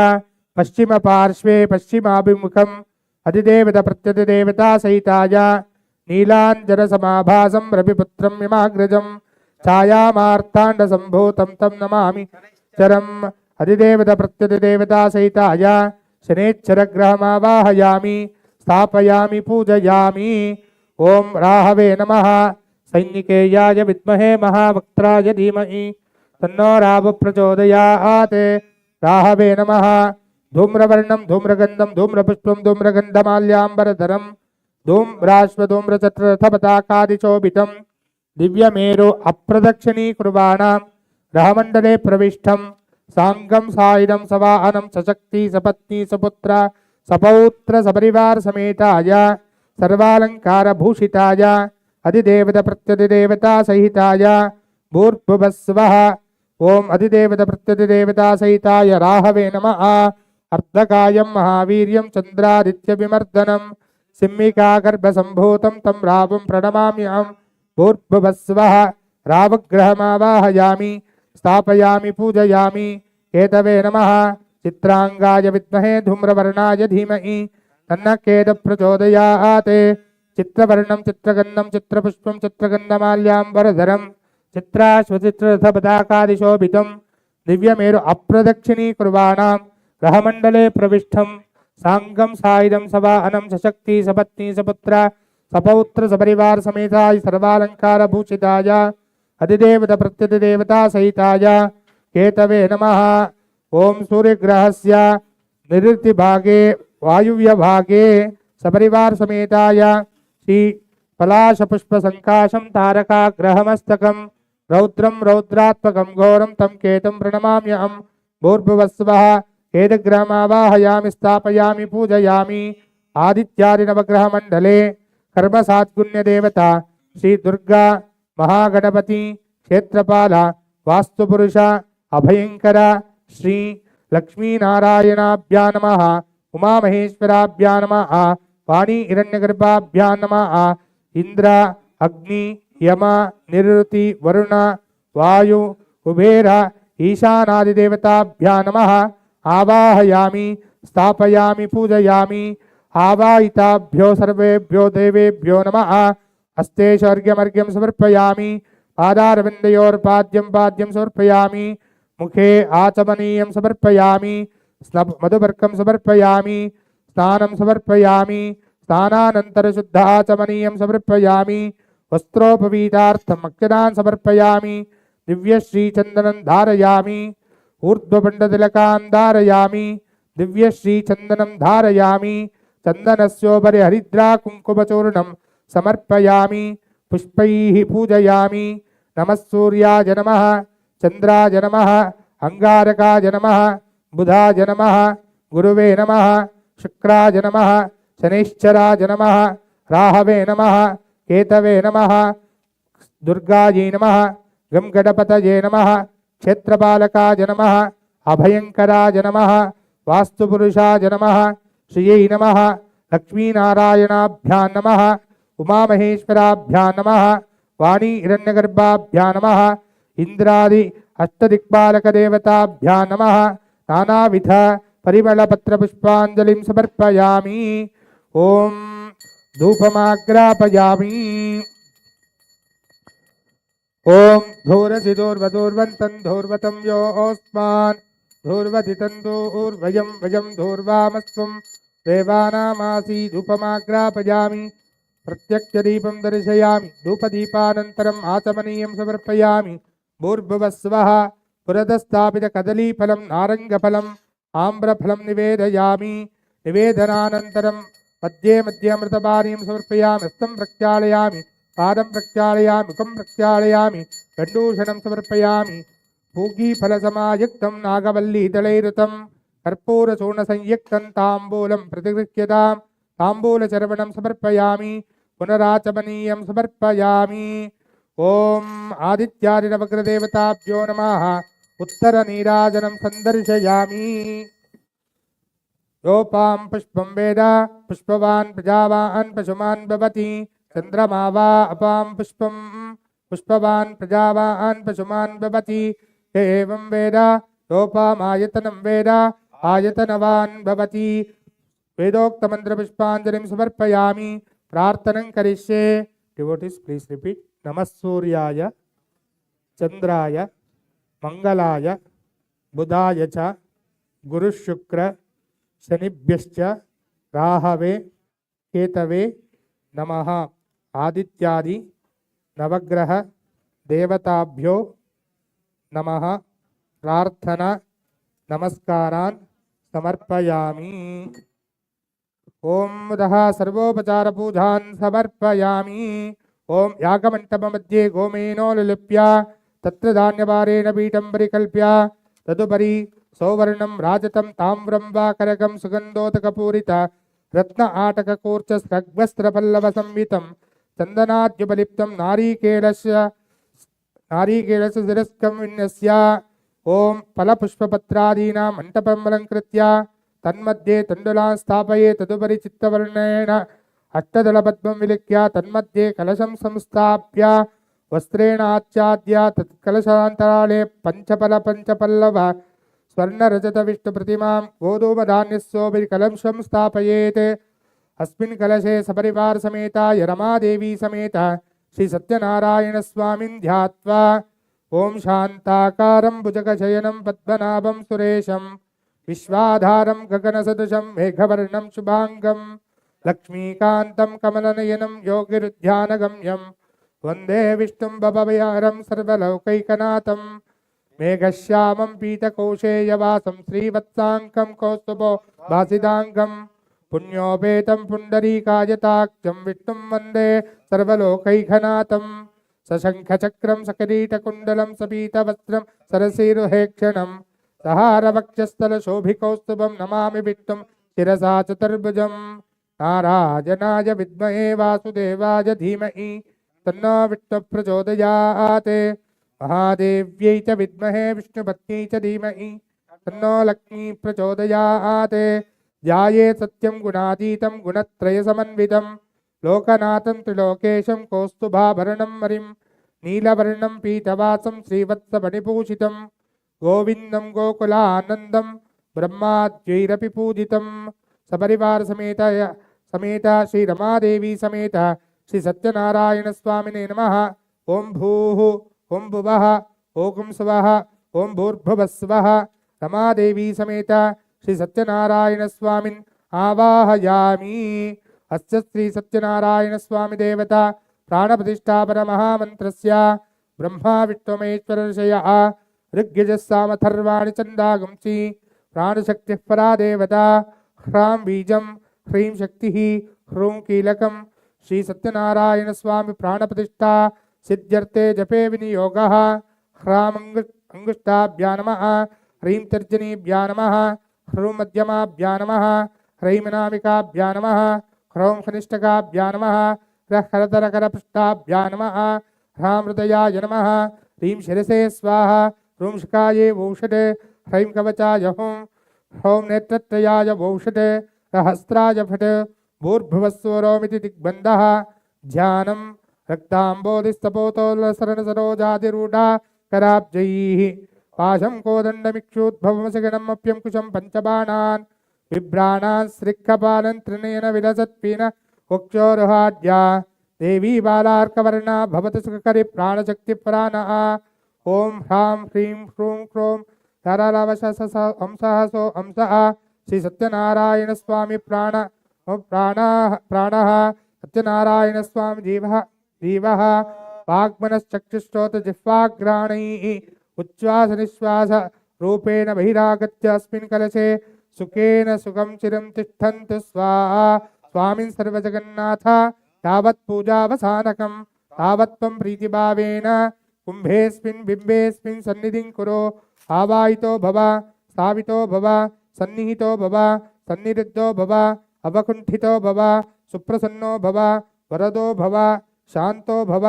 पश्चिम पार्श्वे पश्चिमाभिमुखम् अधिदेवता प्रत्यधिदेवता सहिताय नीलाञ्जनसमाभासं रविपुत्रं यमाग्रजं छायामार्ताण्डसम्भूतं तं नमामि चरम्। अधिदेवता प्रत्यधिदेवता सहिताय शनेश्चरग्रहमावाहयामि स्थापयामि पूजयामि। ओम राहवे नमः। सैनिकेयाय विद्महे महावक्त्राय धीमहि तन्नो रावः प्रचोदयात्। राहवे नमः। धूम्रवर्णं धूम्रगन्धं धूम्रपुष्पं धूम्रगन्धमाल्याम्बरधरं धूम्राश्वधूम्रचक्ररथपताकादिशोभितं दिव्यमेरु अप्रदक्षिणीकुर्वाणां ग्रहमण्डले प्रविष्टं साङ्गं सायुधं सवाहनं सशक्ति सपत्नी सपुत्र सपौत्र सपरिवार समेताय सर्वालंकारभूषिताय अधिदेवता प्रत्यधिदेवता सहिताय भूर्भुवस्वः। ओम अधिदेवता प्रत्यधिदेवता सहिताय राहवे नमः। अर्धकायं महावीर्यं चन्द्रादित्यविमर्दनं सिंहिकागर्भसम्भूतं तं रावं प्रणमाम्यहं। भूर्भुवस्वः। रावग्रहमावाहयामि स्थापयामि पूजयामि। केतवे नमः। चित्रांगाय विद्महे धूम्रवर्णाय धीमहि तन्नः केतुः प्रचोदयात्। चित्रवर्णं चित्रगन्धं चित्रपुष्पं चित्रगन्धमाल्याम्बरधरं चित्राश्वचित्ररथपताकादिशोभितं दिव्यमेरु अप्रदक्षिणीकुर्वाणां ग्रहमण्डले प्रविष्टं साङ्गं सायुधं सवाहनं सशक्ति सपत्नी सपुत्र सपौत्र सपरिवार समेताय सर्वालंकारभूषिताय अधिदेवता प्रत्यधिदेवता सहिताय केतवे नमः। ओम सूर्यग्रहस्य निरृति भागे वायुव्य भागे सपरिवार समेताय श्री पलाशपुष्प संकाशं तारकाग्रहमस्तकं रौद्रं रौद्रात्मकं घोरं तं केतं प्रणमाम्यहं। भूर्भुवस्वः। केतग्रहमावाहयामि स्थापयामि पूजयामि। आदित्यादि नवग्रहमण्डले कर्मसात्गुण्यदेवता श्री दुर्गा महागणपति क्षेत्रपाल वास्तुपुरुष अभयंकर श्री लक्ष्मीनारायणाभ्यां नमः। उमामहेश्वराभ्यां नमः। वाणी हिरण्यगर्भाभ्यां नमः। इंद्र अग्नि यम निरुति वरुण वायु कुबेर ईशानादिदेवताभ्यां नमः। आवाहयामि स्थापयामि पूजयामि। आवाहिताभ्यो सर्वेभ्यो देवेभ्यो नमः। हस्ते अर्घ्यमर्घ्यं समर्पयामि। पादारविन्दयोर्पाद्यं पाद्यं समर्पयामि। मुखे आचमनीयं समर्पयामि। मधुपर्कं समर्पयामि। स्नानं समर्पयामि। स्नानानन्तरं शुद्धाचमनीयं समर्पयामि। वस्त्रोपवीतार्थम् अक्षतान् समर्पयामि। दिव्यश्रीचन्दनं धारयामि। ऊर्ध्वपण्डतिलकान् धारयामि। दिव्यश्रीचन्दनं धारयामि। चन्दनस्योपरि हरिद्रा कुङ्कुमचूर्णं समर्पयामि। पुष्पैः पूजयामि। नमः सूर्याय नमः। चन्द्राय नमः। अंगारकाय नमः। बुधाय नमः। गुरुवे नमः। शुक्राय नमः। शनैश्चराय नमः। राहवे नमः। केतवे नमः। दुर्गायै नमः। गंगणपतये नमः। क्षेत्रपालकाय नमः। अभयंकराय नमः। वास्तुपुरुषाय नमः। श्रियै नमः। लक्ष्मीनारायणाभ्यां नमः। उमामहेश्वराभ्यां नमः। वाणी हिरण्यगर्भाभ्यां नमः। इंद्रादि अष्टदिक्पालकदेवताभ्यां नमः। नानाविध परिमलपत्रपुष्पाञ्जलिं समर्पयामि। ओम धूपमाग्रापयामि। ओम धूरसिदूर्वदूर्वन्तं धूर्वतं यो ओस्मान् धूर्वदितं धूर्वयं वयं धूर्वामस्त्वं देवानामासी धूपमाग्रापयामि। प्रत्यक्षदीपं दर्शयामि धूपदीपानन्तरम् आचमनीयं समर्पयामि भूर्भुवस्वः पुरतस्थापितकदलीफलं नारङ्गफलम् आम्रफलं निवेदयामि निवेदनानन्तरं मध्ये मध्ये अमृतपानीयं समर्पयामि हस्तं प्रक्षालयामि पादं प्रक्षालयामि मुखं प्रक्षालयामि गण्डूषणं समर्पयामि पूगीफलसमायुक्तं नागवल्लीदलैरुतं कर्पूरचूर्णसंयुक्तं ताम्बूलं प्रतिगृह्यतां ताम्बूलचर्वणं समर्पयामि पुनराचमनीयं समर्पयामि ॐ आदित्यादिनवग्रदेवताभ्यो नमः उत्तरनीराजनं सन्दर्शयामि योपां पुष्पं वेद पुष्पवान् प्रजावान् पशुमान् भवति चन्द्रमा वा अपां पुष्पं पुष्पवान् प्रजावान् पशुमान् भवति एवं वेद योपामायतनं वेद आयतनवान् भवति वेदोक्तमन्त्रपुष्पाञ्जलिं समर्पयामि प्रार्थनं करिष्ये Devotees, please repeat. नमः सूर्याय चन्द्राय मंगलाय बुधाय च गुरुशुक्र शनिभ्यश्च राहवे केतवे नमः आदित्यादि नवग्रह देवताभ्यो नमः प्रार्थना नमस्कारान् समर्पयामि ओम मुदः सर्वोपचार पूजान् समर्पयामि ओम यागमण्डपमध्ये गोमेनो लुलिप्य तत्र धान्यभारेण पीठं परिकल्प्य तदुपरि सौवर्णं राजतं ताम्रं वा करकं सुगन्धोदकपूरित रत्न आटककूर्च स्रग्वस्त्रपल्लव संवितं चन्दनाद्युपलिप्तं नारीकेलस्य शिरस्कं विन्यस्य ओम फलपुष्पपत्रादीनां मण्डपम् अलङ्कृत्य तन्मध्ये तण्डुलान् स्थापये तदुपरि चित्तवर्णेन अष्टदलपद्मं विलिख्य तन्मध्ये कलशं संस्थाप्य वस्त्रेण आच्छाद्य तत्कलशान्तराले पञ्चपल्लव स्वर्णरजतविष्णुप्रतिमां गोधूमधान्यस्योपरि कलशं स्थापयेत् अस्मिन् कलशे सपरिवार समेताय रमादेवी समेत श्री सत्यनारायण स्वामिन् ध्यात्वा ओम शान्ताकारं भुजगशयनं पद्मनाभं सुरेशं विश्वाधारं गगनसदृशं मेघवर्णं शुभांगं लक्ष्मीकान्तं कमलनयनं योगिरुध्यानगम्यं वन्दे विष्णुं भवभयहरं सर्वलौकैकनाथं मेघश्यामं पीतकौशेयवासं श्रीवत्साङ्कं कौस्तुभो भासिदाङ्गं पुण्योपेतं पुण्डरीकायताख्यं विष्णुं वन्दे सर्वलोकैकनाथं सशङ्खचक्रं सकिरीटकुण्डलं सपीतवस्त्रं सरसीरुहेक्षणं सहारवक्षस्थलशोभिकौस्तुभं नमामि विष्णुं शिरसा चतुर्भुजं नारायणाय विद्महे वासुदेवाय धीमहि तन्नो विष्णुः प्रचोदयात् महादेव्यै च विद्महे विष्णुपत्न्यै च धीमहि तन्नो लक्ष्मी प्रचोदयात् ध्यायेत् सत्यं गुणातीतं गुणत्रयसमन्वितं लोकनाथं त्रिलोकेशं कौस्तुभाभरणं मरिं नीलवर्णं पीतवासं श्रीवत्समणिभूषितं गोविंदं गोकुलानंदं ब्रह्माद्यैरपि पूजितं सपरिवार समेत श्री रमादेवी समेत श्री सत्यनारायण स्वामिने नमः ओम भूः ओम भुवः ओम स्वः ओम भूर्भुवस्वः रमादेवी समेत श्री सत्यनारायण स्वामिन् आवाहयामि अस्य श्री सत्यनारायण स्वामी देवता प्राणप्रतिष्ठापन महामन्त्रस्य ब्रह्मा विष्णुमहेश्वर ऋषयः ऋग्यजस्सामथर्वाणि चन्दागुंसि प्राणशक्तिः परा देवता ह्रां बीजं ह्रीं शक्तिः ह्रूं कीलकं श्री सत्यनारायण स्वामी प्राणप्रतिष्ठा सिद्ध्यर्थे जपे विनियोगः ह्रां अंगुष्ठाभ्या नमः ह्रीं तर्जनीभ्या नमः ह्रूं मध्यमाभ्या नमः ह्रीं अनामिकाभ्या नमः ह्रौं कनिष्ठकाभ्या नमः ह्रःकरतरकरपृष्ठाभ्या नमः ह्रां हृदयाय नमः ह्रीं शिरसे स्वाहा ह्रूं शिखाये वौषधे ह्रीं कवचाय हुं ह्रौं नेत्रत्रयाय वौषधे रहस्राय फट् भूर्भुवस्वरोमिति दिग्बन्धः ध्यानं रक्ताम्बोधिस्तपोतोलसरणसरोजादिरूढा कराब्जैः पाशं कोदण्डमिक्षूद्भवमसगणमप्यङ्कुशं पञ्चबाणान् बिभ्राणान् श्रिक्खपालं त्रिनयन विलसत्पीन वक्षोरुहाढ्या देवी बालार्कवर्णा भवतु सुखकरी प्राणशक्तिप्राणः ओम ह्रां ह्रीं ह्रूं क्रों हंसः सो हंसः श्री सत्यनारायण स्वामी प्राणः सत्यनारायण स्वामी जीवः वाग्मनश्चक्षुश्रोत्र जिह्वाग्राणैः उच्छ्वास निश्वास रूपेण बहिरागत्य अस्मिन् कलशे सुखेन सुखं चिरं तिष्ठन्तु स्वाहा। स्वामिन् सर्वजगन्नाथ तावत् पूजावसानकं तावत् त्वं प्रीतिभावेन कुम्भेऽस्मिन् बिम्बेऽस्मिन् सन्निधिं कुरु। आवाहितो भव स्थावितो भव सन्निहितो भव सन्निरुद्धो भव अवकुण्ठितो भव सुप्रसन्नो भव वरदो भव शांतो भव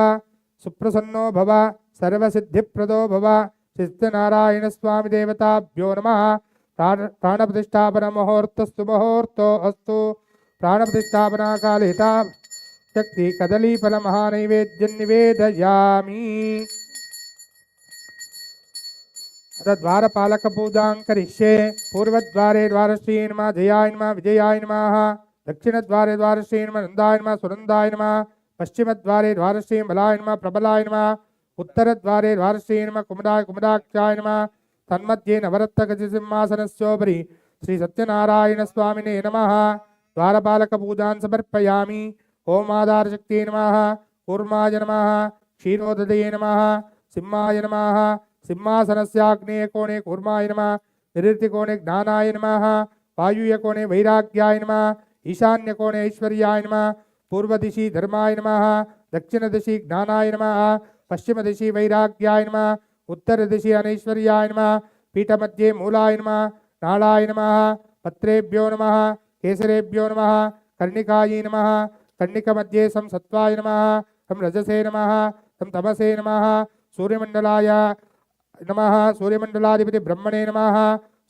सुप्रसन्नो भव सर्वसिद्धिप्रदो भव। सत्यनारायण स्वामी देवताभ्यो नमः। प्राणप्रतिष्ठापन मुहूर्तस्तु मुहूर्तो अस्तु। प्राणप्रतिष्ठापना काले हिता शक्ति कदलीफल महानैवेद्यं निवेदयामि। द्वारपालक पूजां करिष्ये। पूर्वद्वारे द्वारश्री नमः जयाय नमः विजयाय नमः। दक्षिणद्वारे द्वारश्री नमः नन्दाय नमः सुनन्दाय नमः। पश्चिमद्वारे द्वारश्री बलाय नमः प्रबलाय नमः। उत्तरद्वारे द्वारश्री नमः कुमुदाय कुमुदाक्षाय नमः। तन्मध्ये नवरत्नगजसिंहासनस्योपरि श्री सत्यनारायण स्वामिने नमः। द्वारपालक पूजां समर्पयामि। ओम आधारशक्ति नमः। कूर्माय नमः। क्षीरोदये नमः। सिंहाय नमः। सिंहासनस्याग्नेय कोणे कूर्माय नमः। निरृतिकोणे ज्ञानाय नमः। वायुय कोणे वैराग्याय नमः। ईशान्य कोणे ऐश्वर्याय नमः। पूर्वदिशि धर्माय नमः। दक्षिणदिशि ज्ञानाय नमः। पश्चिमदिशि वैराग्याय नमः। उत्तरदिशि अनैश्वर्याय नमः। पीठमध्ये मूलाय नमः। नालाय नमः। पत्रेभ्यो नमः। केसरेभ्यो नमः। कर्णिकायै नमः। कर्णिकमध्ये संसत्वाय नमः। सं रजसे नमः। सं तमसे नमः। सूर्यमण्डलाय नमः। सूर्यमण्डलाधिपति ब्रह्मणे नमः।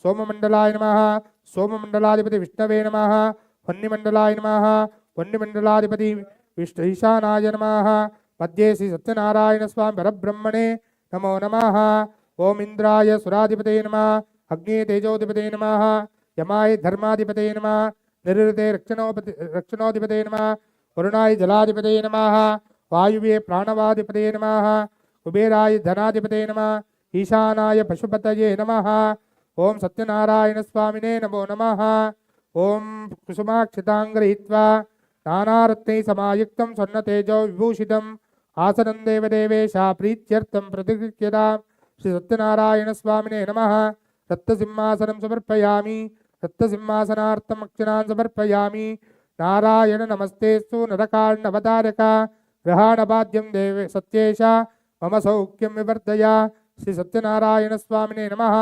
सोममण्डलाय नमः। सोममण्डलाधिपति विष्णवे नमः। वह्निमण्डलाय नमः। वह्निमण्डलाधिपति ईशानाय नमः। मध्ये श्री सत्यनारायण स्वामी परब्रह्मणे नमो नमः। ओम इंद्राय सुराधिपते नमः। अग्नि तेजोधिपते नमः। यमाय धर्माधिपते नमः। निरृते रक्षणोधिपते नमः। वरुणाय जलाधिपते नमः। वायुवे प्राणवाधिपते नमः। कुबेराय धनाधिपते नमः। ईशानाय पशुपतये नमः। ओम सत्यनारायण स्वामिने नमो नमः। ओम कुसुमाक्षतां गृहीत्वा नानारत्नैः समायुक्तं स्वर्णतेजो विभूषितम् आसनं देवदेवेशा प्रीत्यर्थं प्रतिगृह्यतां श्री सत्यनारायण स्वामिने नमः। रत्नसिंहासनं समर्पयामि। रत्नसिंहासनार्थम् अक्षरान् समर्पयामि। नारायण नमस्तेस्तु नरकार्णवतारक ग्रहाणपाद्यं देवे सत्येशा मम सौख्यं विवर्धय। श्री सत्यनारायण स्वामिने नमः।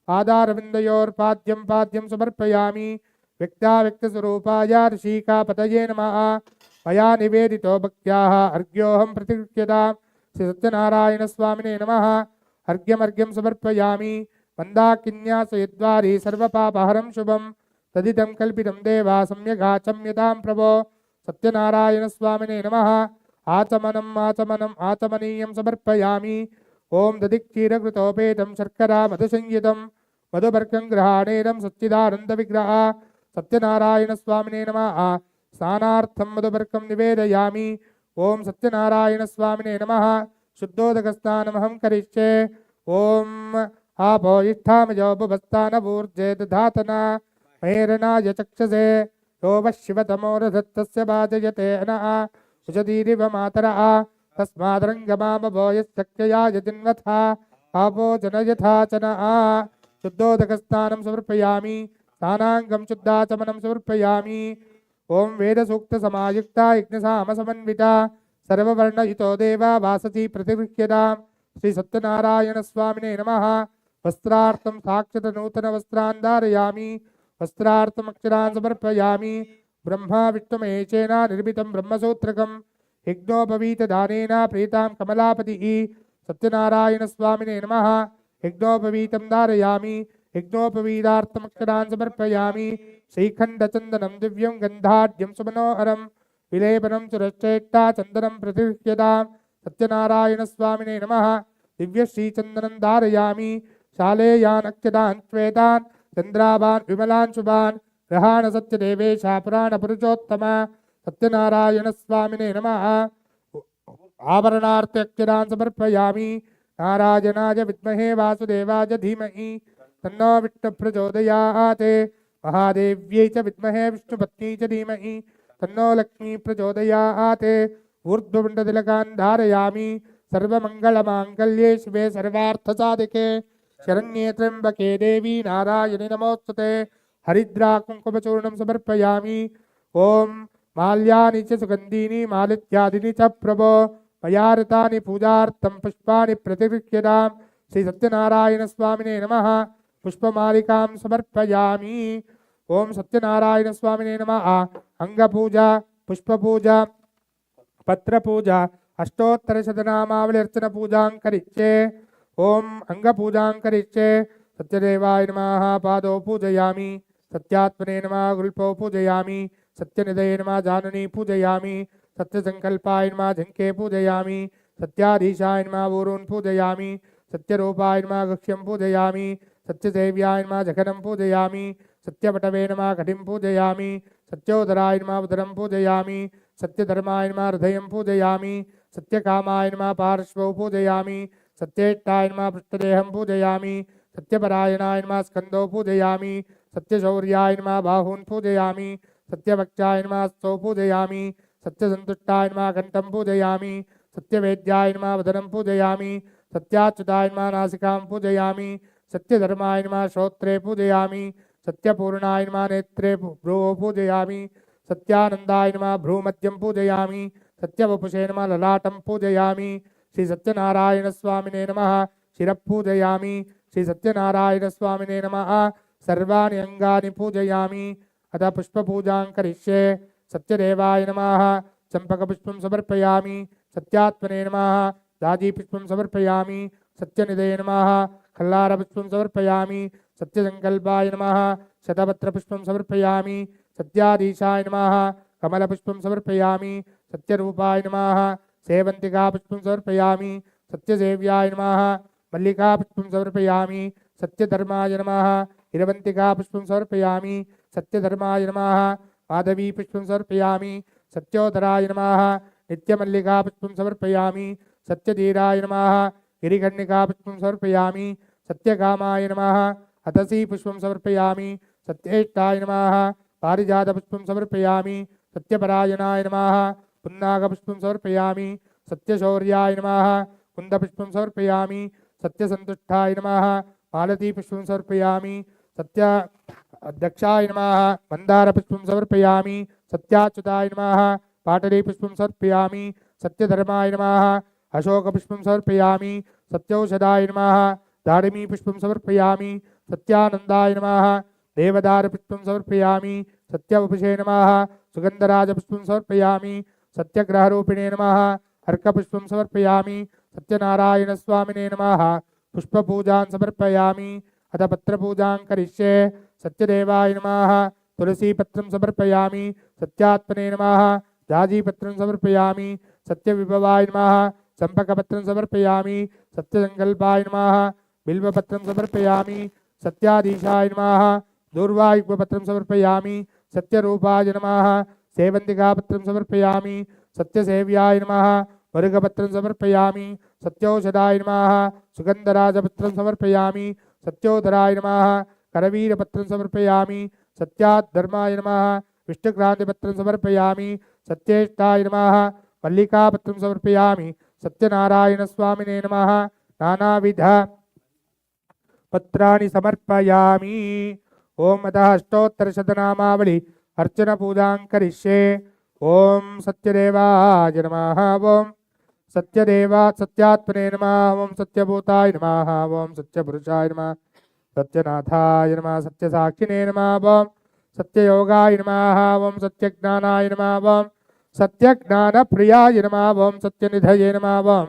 पादारविन्दयोर्पाद्यं पाद्यं समर्पयामि। व्यक्ताव्यक्तस्वरूपाय ऋषिकापतये नमः। मया निवेदितो भक्त्याः अर्घ्योऽहं प्रतिगृह्यतां श्री सत्यनारायण स्वामिने नमः। अर्घ्यमर्घ्यं समर्पयामि। मन्दाकिन्यासयद्वारि सर्वपापहरं शुभं तदिदं कल्पितं देवा सम्यगाचम्यतां प्रभो। सत्यनारायण स्वामिने नमः। आचमनम् आचमनम् आचमनीयं समर्पयामि। ओम दधिक्षीरकृतोपेतं शर्करा मधुसंयुतं मधुपर्कं गृहाणेरं सच्चिदानन्दविग्रह सत्यनारायण स्वामिने नमः। स्नानार्थं मधुपर्कं निवेदयामि। ओम सत्यनारायण स्वामिने नमः। शुद्धोदकस्नानमहं करिष्ये। ओम आपो इष्ठामजोपस्थानपूर्जे दधातना महेरणाय चक्षसे यो वः शिवतमोरधत्तस्य वाजयते नः सुषधीरिव मातरः तस्मादरङ्गमामभो यश्चक्यया यजिन्वथा आपो जनयथा च नः। शुद्धोदकस्नानं समर्पयामि। स्नानाङ्गं शुद्धाचमनं समर्पयामि। ओम वेदसूक्तसमायुक्ता यज्ञसामसमन्विता सर्ववर्णयुतो देवा वासति प्रतिगृह्यतां श्री सत्यनारायण स्वामिने नमः। वस्त्रार्थं साक्षात् नूतनवस्त्रान् धारयामि। वस्त्रार्थम् अक्षरान् समर्पयामि। ब्रह्मा विष्णुमहेशेन निर्मितं ब्रह्मसूत्रकं यज्ञोपवीतदानेन प्रीतां कमलापतिः सत्यनारायण स्वामिने नमः। यज्ञोपवीतं धारयामि। यज्ञोपवीतार्थम् अक्षरान् समर्पयामि। श्रीखण्डचन्दनं दिव्यं गन्धाढ्यं सुमनोहरं विलेपनं सुरश्रेष्ठा चन्दनं प्रतिगृह्यतां सत्यनारायण स्वामिने नमः। दिव्यश्रीचन्दनं धारयामि। शालेयान् अक्षतान् श्वेतान् चन्द्राभान् विमलान् शुभान् ग्रहाण सत्यदेवेशा पुराणपुरुषोत्तम सत्यनारायण स्वामिने नमः। आभरणार्थे अक्षरान् समर्पयामि। नारायणाय विद्महे वासुदेवाय धीमहि तन्नो विष्णुः प्रचोदयात्। महादेव्यै च विद्महे विष्णुपत्न्यै च धीमहि तन्नो लक्ष्मी प्रचोदयात्। ऊर्ध्वपुण्डतिलकान् धारयामि। सर्वमङ्गलमाङ्गल्ये शिवे सर्वार्थसाधिके शरण्ये त्र्यम्बके देवी नारायणि नमोस्तुते। हरिद्रा कुङ्कुमचूर्णं समर्पयामि। ओम माल्यानि च सुगन्धीनि मालित्यादीनि च प्रभो मया ऋतानि पूजार्थं पुष्पाणि प्रतिगृह्यतां। श्री सत्यनारायण स्वामिने नमः। पुष्पमालिकां समर्पयामि। ओम सत्यनारायण स्वामिने नमः। अंगपूजा, पुष्पपूजा, पत्रपूजा, अष्टोत्तरशतनामावली अर्चन पूजां करिष्ये। ओम अंगपूजां करिष्ये। सत्यदेवाय नमः। पादौ पूजयामि। सत्यात्मने नमः। गुल्पौ पूजयामि। सत्यनिधये नमः। जाननी पूजयामि। सत्यसंकल्पाय नमः। झंके पूजयामि। सत्याधीशाय नमः। ऊरून् पूजयामि। सत्यरूपाय नमः। गक्ष्यं पूजयामि। सत्यसेव्याय नमः। जघनं पूजयामि। सत्यपटवे नमः। घटिं पूजयामि। सत्योदराय नमः। उदरं पूजयामि। सत्यधर्माय नमः। हृदयं पूजयामि। सत्यकामाय नमः। पार्श्वौ पूजयामि। सत्येष्टाय नमः। पृष्ठदेहं पूजयामि। सत्यपरायणाय नमः। स्कन्दौ पूजयामि। सत्यशौर्याय नमः। बाहून् पूजयामि। सत्यवक्त्राय नमः। स्तौ पूजयामि। सत्यसन्तुष्टाय नमः। कण्ठं पूजयामि। सत्यवेद्याय नमः। वदनं पूजयामि। सत्याच्युताय नमः। नासिकां पूजयामि। सत्यधर्माय नमः। श्रोत्रे पूजयामि। सत्यपूर्णाय नमः। नेत्रे भ्रुवौ पूजयामि। सत्यानन्दाय नमः। भ्रूमध्यं पूजयामि। सत्यवपुषे नमः। ललाटं पूजयामि। श्री सत्यनारायण स्वामिने नमः। शिरः पूजयामि। श्री सत्यनारायण स्वामिने नमः। सर्वाणि अंगानि पूजयामि। अतः पुष्पपूजां करिष्ये। सत्यदेवाय नमः। चंपकपुष्पं समर्पयामि। सत्यात्मने नमः। दाजीपुष्पं समर्पयामि। सत्यनिधये नमः। खल्लारपुष्पं समर्पयामि। सत्यसंकल्पाय नमः। शतपत्रपुष्पं समर्पयामि। सत्याधीशाय नमः। कमलपुष्पं समर्पयामि। सत्यरूपाय नमः। सेवन्तिकापुष्पं समर्पयामि। सत्यसेव्याय नमः। मल्लिकापुष्पं समर्पयामि। सत्यधर्माय नमः। हिरवन्तिकापुष्पं समर्पयामि। सत्यधर्माय नमः। माधवीपुष्पं समर्पयामि। सत्योदराय नमः। नित्यमल्लिकापुष्पं समर्पयामि। सत्यधीराय नमः। गिरिकर्णिकापुष्पं समर्पयामि। सत्यकामाय नमः। हतसीपुष्पं समर्पयामि। सत्येष्टाय नमः। पारिजातपुष्पं समर्पयामि। सत्यपरायणाय नमः। पुन्नागपुष्पं समर्पयामि। सत्यशौर्याय नमः। कुन्दपुष्पं समर्पयामि। सत्यसन्तुष्टाय नमः। मालतीपुष्पं समर्पयामि। सत्यदक्षाय नमः। मन्दारपुष्पं समर्पयामि। सत्याच्युताय नमः। पाटलीपुष्पं समर्पयामि। सत्यधर्माय नमः। अशोकपुष्पं समर्पयामि। सत्यौषधाय नमः। दाडिमीपुष्पं समर्पयामि। सत्यानन्दाय नमः। देवदारुपुष्पं समर्पयामि। सत्यवपुषे नमः। सुगन्धराजपुष्पं समर्पयामि। सत्यग्रहरूपिणे नमः। अर्कपुष्पं समर्पयामि। सत्यनारायणस्वामिने नमः। पुष्पपूजां समर्पयामि। अथ पत्रपूजां करिष्ये। सत्यदेवाय नमः। तुलसीपत्रं समर्पयामि। सत्यात्मने नमः। जाजीपत्रं समर्पयामि। सत्यविभवाय नमः। चम्पकपत्रं समर्पयामि। सत्यसंकल्पाय नमः। बिल्वपत्रं समर्पयामि। सत्याधीशाय नमः। दूर्वायुग्मपत्रं समर्पयामि। सत्यरूपाय नमः। सेवन्तिकापत्रं समर्पयामि। सत्यसेव्याय नमः। मरुगपत्रं समर्पयामि। सत्यौषधाय नमः। सुगन्धराजपत्रं समर्पयामि। सत्योदराय नमः। करवीरपत्रं समर्पयामि। सत्याद्धर्माय नमः। विष्णुक्रान्तिपत्रं समर्पयामि। सत्येष्टाय नमः। मल्लिकापत्रं समर्पयामि। सत्यनारायणस्वामिने नमः। नानाविध पत्राणि समर्पयामि। ओम अतः अष्टोत्तरशतनामावली अर्चन पूजां करिष्ये। ओम सत्यदेवाय नमः। ओम सत्यात्मने नमः। ओम सत्यभूताय नमः। ओम सत्यपुरुषाय नमः। सत्यनाथाय नमः। सत्यसाक्षिणे नमः। ओम सत्ययोगाय नमः। ओम सत्यज्ञानाय नमः। ओम सत्यज्ञानप्रियाय नमः। ओम सत्यनिधये नमः। ओम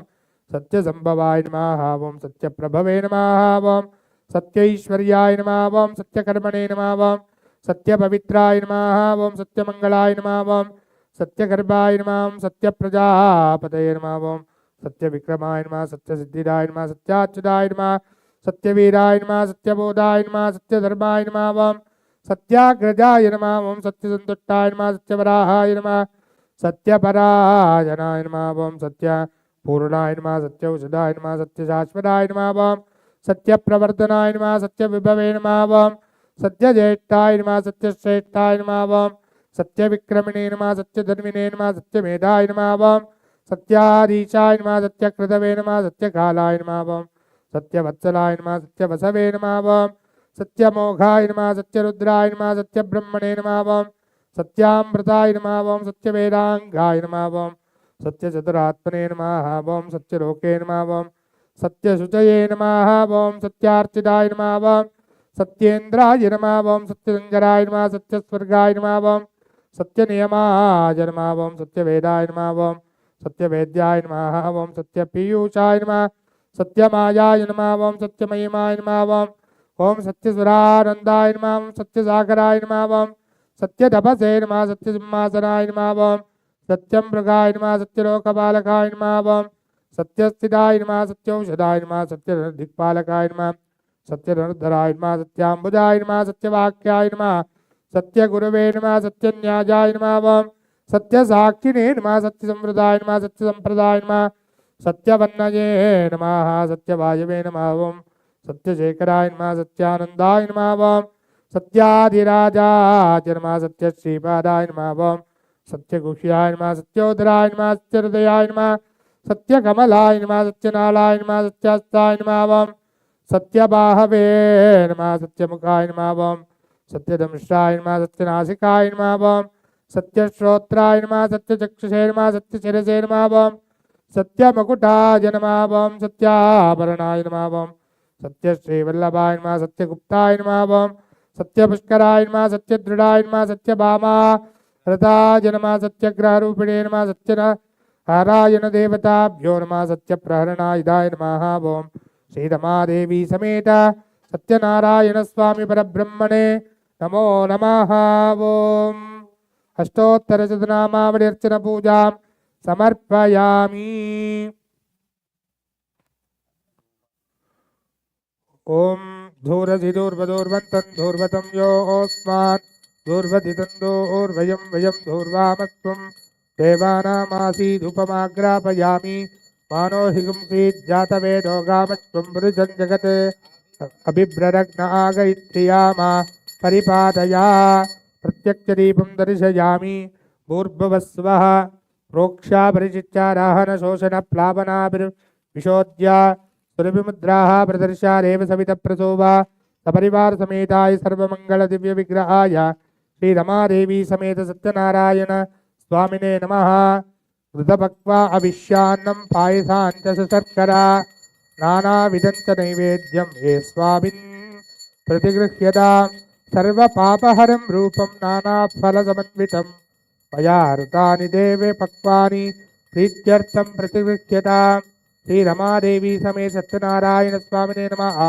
सत्यसंभवाय नमः। ओम सत्यप्रभवे नमः। ओम सत्यैश्वर्याय नमः। ओम सत्यकर्मणे नमः। ओम सत्यपवित्राय नमः। ओम सत्यमंगलाय नमः। ओम सत्यगर्भाय नमः। ओम सत्यप्रजापतये नमः। ओम सत्यविक्रमाय नमः। सत्यसिद्धिदाय नमः। सत्याच्युताय नमः। सत्यवीराय नमः। सत्यबोधाय नमः। सत्यधर्माय नमः। ओम सत्याग्रजाय नमः। ओम सत्यसन्तुष्टाय नमः। सत्यवराहाय नमः। सत्यपरायणाय नमः। ओम सत्यपूर्णाय नमः। सत्यौषधाय नमः। सत्यशाश्वताय नमः। ओम सत्यप्रवर्तनाय नमः। सत्यविभवे नमः। ओम सत्यज्येष्ठाय नमः। सत्यश्रेष्ठाय नमः। ओम सत्यविक्रमिणे नमः सत्यधर्मिणे नमः सत्यमेधाय नमः ओम सत्याधीशाय नमः सत्यकृतवे नमः सत्यकालाय नमः ओम सत्यवत्सलाय नमः सत्यवसवे नमः ओम सत्यमोघाय नमः सत्यरुद्राय नमः सत्यब्रह्मणे नमः ओम सत्यामृताय नमः ओम सत्यवेदांगाय नमः ओम सत्यचतुरात्मने नमः ओम सत्यलोके नमः ओम सत्यशुचये नमः ओम सत्यार्चिताय नमः ओम सत्येन्द्राय नमः ओम सत्यसंगराय नमः सत्यस्वर्गाय नमः ओम सत्यनियमाय नमः ओम सत्यवेदाय नमः ओम सत्यवेद्याय नमः ओम सत्यपीयूषाय नमः सत्यमायाय नमः ओम सत्यमहिमाय नमः ओम सत्यसुरानन्दाय नमः ओम सत्यसागराय नमः ओम सत्यतपसे नमः सत्यसिंहासनाय नमः ओम सत्यं मृगाय नमः सत्यलोकपालकाय नमः ओम सत्यस्थिताय नमः सत्यौषधाय नमः सत्यदिक्पालकाय नमः सत्यधनुर्धराय नमः सत्याम्बुजाय नमः सत्यवाक्याय नमः सत्यगुरवे नमः सत्यन्यायाय नमः ओम सत्यसाक्षिणे नमः सत्यसंवृताय नमः सत्यसंप्रदाय नमः सत्यवन्नये नमः सत्यवायवे नमः ओम सत्यशेखराय नमः सत्यानन्दाय नमः ओम सत्याधिराजाय नमः सत्यश्रीपादाय नमः ओम सत्यगुह्याय नमः सत्योदराय नमः सत्यहृदयाय नमः सत्यकमलाय नमः सत्यनालाय नमः सत्यहस्ताय नमः ओम सत्यबाहवे नमः सत्यमुखाय नमः ओम सत्यदंष्ट्राय नमः सत्यनासिकाय नमः ओम सत्यश्रोत्राय नमः सत्यचक्षुषे नमः सत्यशिरसे नमः ओम सत्यमकुटाय नमः ओम सत्याभरणाय नमः ओम सत्यश्रीवल्लभाय नमः सत्यगुप्ताय नमः ओम सत्यपुष्कराय नमः सत्यदृढाय नमः सत्यभामा रताय नमः सत्यग्रहरूपिणे नमः सत्यनारायण देवताभ्यो नमः सत्यप्रहरणायुधाय नमः ओम श्रीरमादेवी समेत सत्यनारायण स्वामी परब्रह्मणे नमो नमः ओम अष्टोत्तरशतनामावली अर्चन पूजां समर्पयामि। ओम धूरधिदूर्वदूर्वन्तं धूर्वतं योऽस्मात् धूर्वधितन्दोर्वयं वयं धूर्वामस्त्वं देवानामासीदुपमाग्रापयामि मानो हिगुंसीज्जातवेदो गामस्त्वं पुरुषं जगत् अभिभ्ररग्न आगयित्रियामा परिपादया प्रत्यक्षदीपं दर्शयामि भूर्भुवस्वः प्रोक्षा परिचिच्चाराहनशोषणप्लावनाभिर्विशोद्य सुरभिमुद्राः प्रदर्शादेव सवितप्रसोवा सपरिवार समेताय सर्वमंगल दिव्य विग्रहाय श्री रमादेवी समेत सत्यनारायण स्वामिने नमः। घृतपक्वा अविश्यान्नं पायसाञ्च शर्करा नानाविधं च नैवेद्यं ये स्वामिन् प्रतिगृह्यतां सर्वपापहरं रूपं नानाफलसमन्वितं मया ऋतानि देवे पक्वानि प्रीत्यर्थं प्रतिगृह्यतां श्री रमादेवी समेत सत्यनारायण स्वामिने नमः।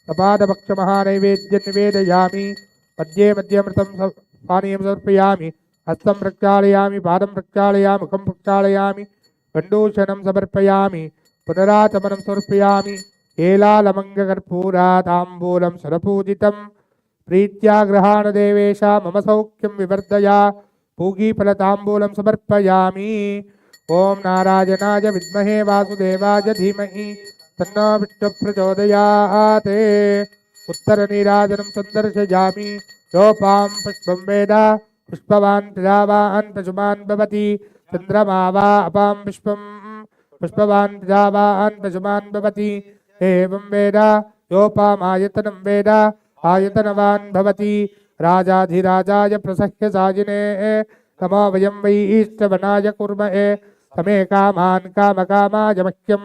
सपादभक्षमहानैवेद्यं निवेदयामि मध्ये मध्यमृतं पानीयं समर्पयामि हस्तं प्रक्षालयामि पादं प्रक्षालयामि मुखं प्रक्षालयामि गण्डूषणं समर्पयामि पुनराचमनं समर्पयामि केलालमङ्गकर्पूराताम्बूलं सुरपूजितं प्रीत्या गृहाण देवेश मम सौख्यं विवर्धया पूगीफलताम्बूलं समर्पयामि। ओम नारायणाय विद्महे वासुदेवाय धीमहि तन्नो विष्णुः प्रचोदयात्। उत्तरनीराजनं सन्दर्शयामि योपां पुष्पं वेद पुष्पवान् प्रजावान् पशुमान् भवति चन्द्रमा वा अपां पुष्पं पुष्पवान् प्रजावान् पशुमान् भवति एवं वेद योपामायतनं वेद आयतनवान् भवति। राजाधिराजाय प्रसह्य साजिने तमो वयं वै ईष्टवनाय कुर्महे तमे कामान् कामकामाय मह्यं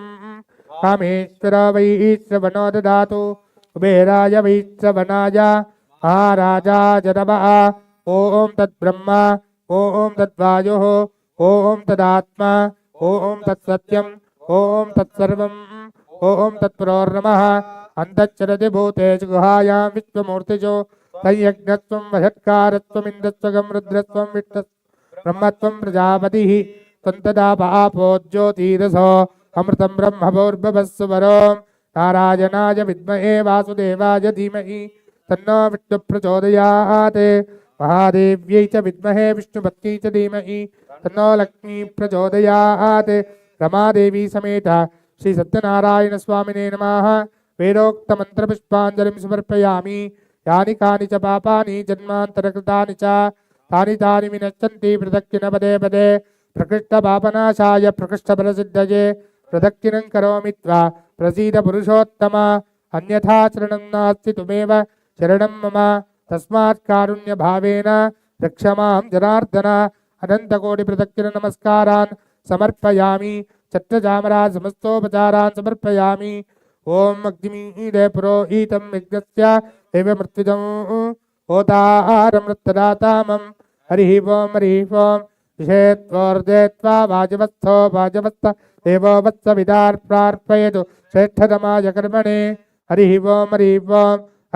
कामेश्वर वै ईष्टवनो ददातु कुबेराय वै ईष्टवनाय महाराजाय नमः। ओम तद्ब्रह्मा ओम तद्वायुः ओम तदात्मा ओम तत्सत्यम् ओम तत्सर्वम् ओम तत्पुरोर्नमः। अन्तश्चरति भूतेषु गुहायां विश्वमूर्तिषु संयज्ञत्वं वषट्कारत्वम् इन्द्रत्वं रुद्रत्वं विष्णुत्वं ब्रह्मत्वं प्रजापतिः तन्तदा पापो ज्योतिरसो अमृतं ब्रह्मभूर्भुवस्सुवरो नारायणाय विद्महे वासुदेवाय धीमहि तन्नो विष्णुः प्रचोदयात्। महादेव्यै च विद्महे विष्णुपत्न्यै च धीमहि तन्नो लक्ष्मी प्रचोदयात्। रमादेवी समेत श्री सत्यनारायण स्वामिने नमः। वेदोक्तमन्त्रपुष्पाञ्जलिं समर्पयामि। यानि कानि च पापानि जन्मान्तरकृतानि च तानि तानि विनश्यन्ति प्रदक्षिण पदे पदे प्रकृष्टपापनाशाय प्रकृष्टफलसिद्धये प्रदक्षिणं करोमि त्वा प्रसीद पुरुषोत्तम अन्यथा शरणं नास्ति तुमेव शरणं मम तस्मात् कारुण्यभावेन रक्ष मां जनार्दन अनन्तकोटिप्रदक्षिणनमस्कारान् समर्पयामि चट्टचामरान् समस्तोपचारान् समर्पयामि ओम अग्निमीडे पुरोहितं यज्ञस्य एव मृत्युजं होतारं मृत्तदातामं हरिः ओम विषेत्वोर्देत्वा वाजवस्थो वाजवस्थ एवो वत्सविदार् प्रार्पयतु श्रेष्ठतमाय कर्मणे हरिः ओम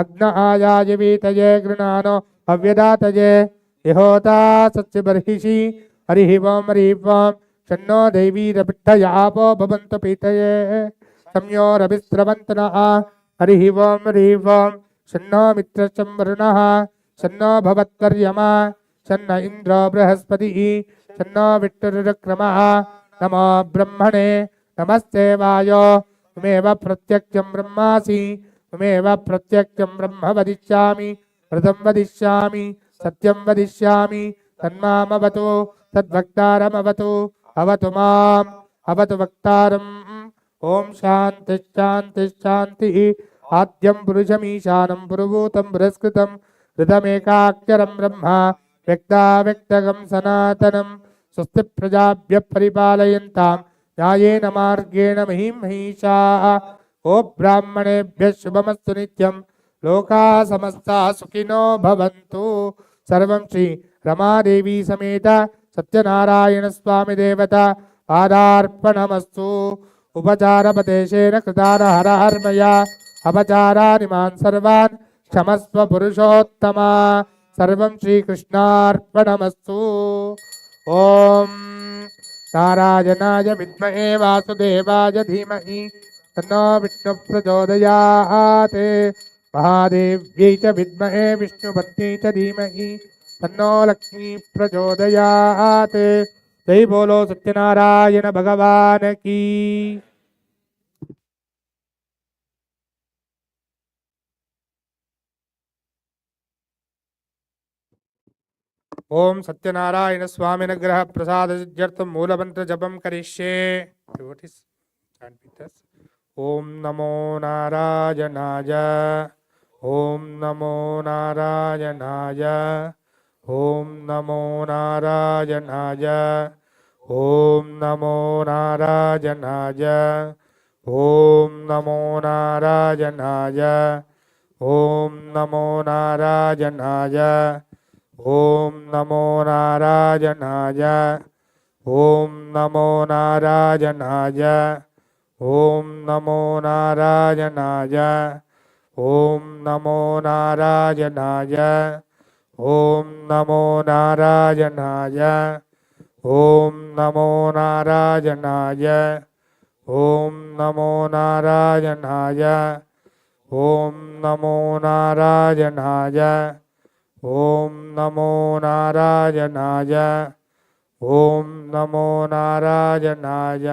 अग्न आयाय वीतये गृणानो अव्यदातये यहोता सत्यबर्हिषि हरिः ओम शन्नो दैवीरपिट्ठयापो भवन्तु पीतये संयोरभिस्रवन्तनः हरिः ओम शन्नो मित्रश्चं वरुणः शन्नो भवत्वर्यमा शन्न इन्द्रो बृहस्पतिः शन्नो विष्णुरुक्रमः नमो ब्रह्मणे नमस्ते वायो त्वमेव प्रत्यक्षं ब्रह्मासि त्वमेव प्रत्यक्षं ब्रह्म वदिष्यामि व्रतं वदिष्यामि सत्यं वदिष्यामि तन्मामवतु तद्वक्तारमवतु अवतु माम् अवतु वक्तारम् ओम शांति शांति शांति आद्यं पुरुषमीशानं पुरुभूतं पुरस्कृतं ऋतमेकाक्षरं ब्रह्मा व्यक्ताव्यक्तकं सनातनं स्वस्ति प्रजाभ्यः परिपालयन्तां न्यायेन मार्गेण महीं महिषाः ओ ब्राह्मणेभ्यः शुभमस्तु नित्यं लोकाः समस्ताः सुखिनो भवन्तु सर्वं श्री रमादेवी समेत सत्यनारायण स्वामी देवता पादार्पणमस्तु उपचारपदेशेन कृतारहरहर्मया अपचारानि मान् सर्वान् क्षमस्व पुरुषोत्तमा सर्वं श्रीकृष्णार्पणमस्तु ओम नारायणाय विद्महे वासुदेवाय धीमहि तन्नो विष्णुः प्रचोदयात् महादेव्यै च विद्महे विष्णुपत्न्यै च धीमहि तन्नो लक्ष्मी प्रचोदयात् जय बोलो सत्यनारायण भगवान की। ओम सत्यनारायण स्वामी ग्रह प्रसाद सिद्ध्यर्थम मूलमंत्र जपम करिष्ये। ओम नमो नारायणाय ओम नमो नारायणाय ओम नमो नारायणाय ओम नमो नारायणाय ओम नमो नारायणाय ओम नमो नारायणाय ओम नमो नारायणाय ओम नमो नारायणाय ओम नमो नारायणाय ओम नमो नारायणाय ओम नमो नारायणाय ओम नमो नारायणाय ओम नमो नारायणाय ओम नमो नारायणाय ओम नमो नारायणाय ओम नमो नारायणाय।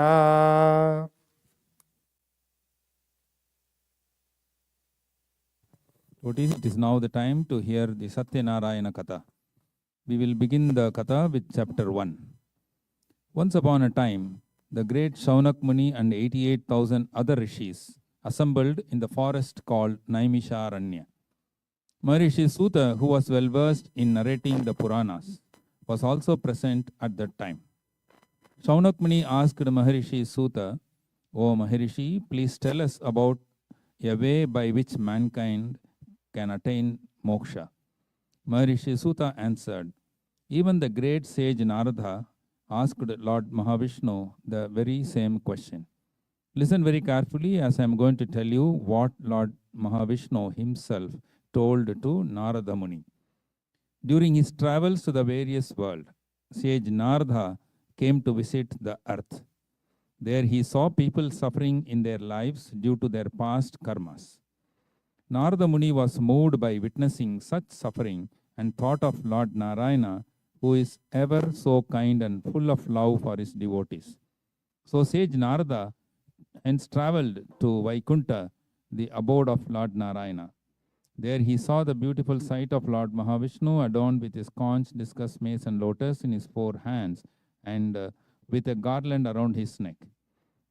Devotees, it is now the time to hear the Satyanarayana Katha. We will begin the Katha with chapter 1. Once upon a time, the great Shaunak Muni and 88,000 other rishis assembled in the forest called Naimisharanya. Maharishi Suta, who was well versed in narrating the Puranas, was also present at that time. Shaunak Muni asked Maharishi Suta, "O Maharishi, please tell us about a way by which mankind can attain moksha." Maharishi Suta answered, "Even the great sage Narada asked Lord Mahavishnu the very same question." Listen very carefully as I am going to tell you what Lord Mahavishnu himself told to Narada Muni. During his travels to the various world, sage Narada came to visit the earth. There he saw people suffering in their lives due to their past karmas. Narada Muni was moved by witnessing such suffering and thought of Lord Narayana, who is ever so kind and full of love for his devotees. So sage Narada hence traveled to Vaikunta, the abode of Lord Narayana. There he saw the beautiful sight of Lord Mahavishnu adorned with his conch, discus, mace, and lotus in his four hands, and with a garland around his neck.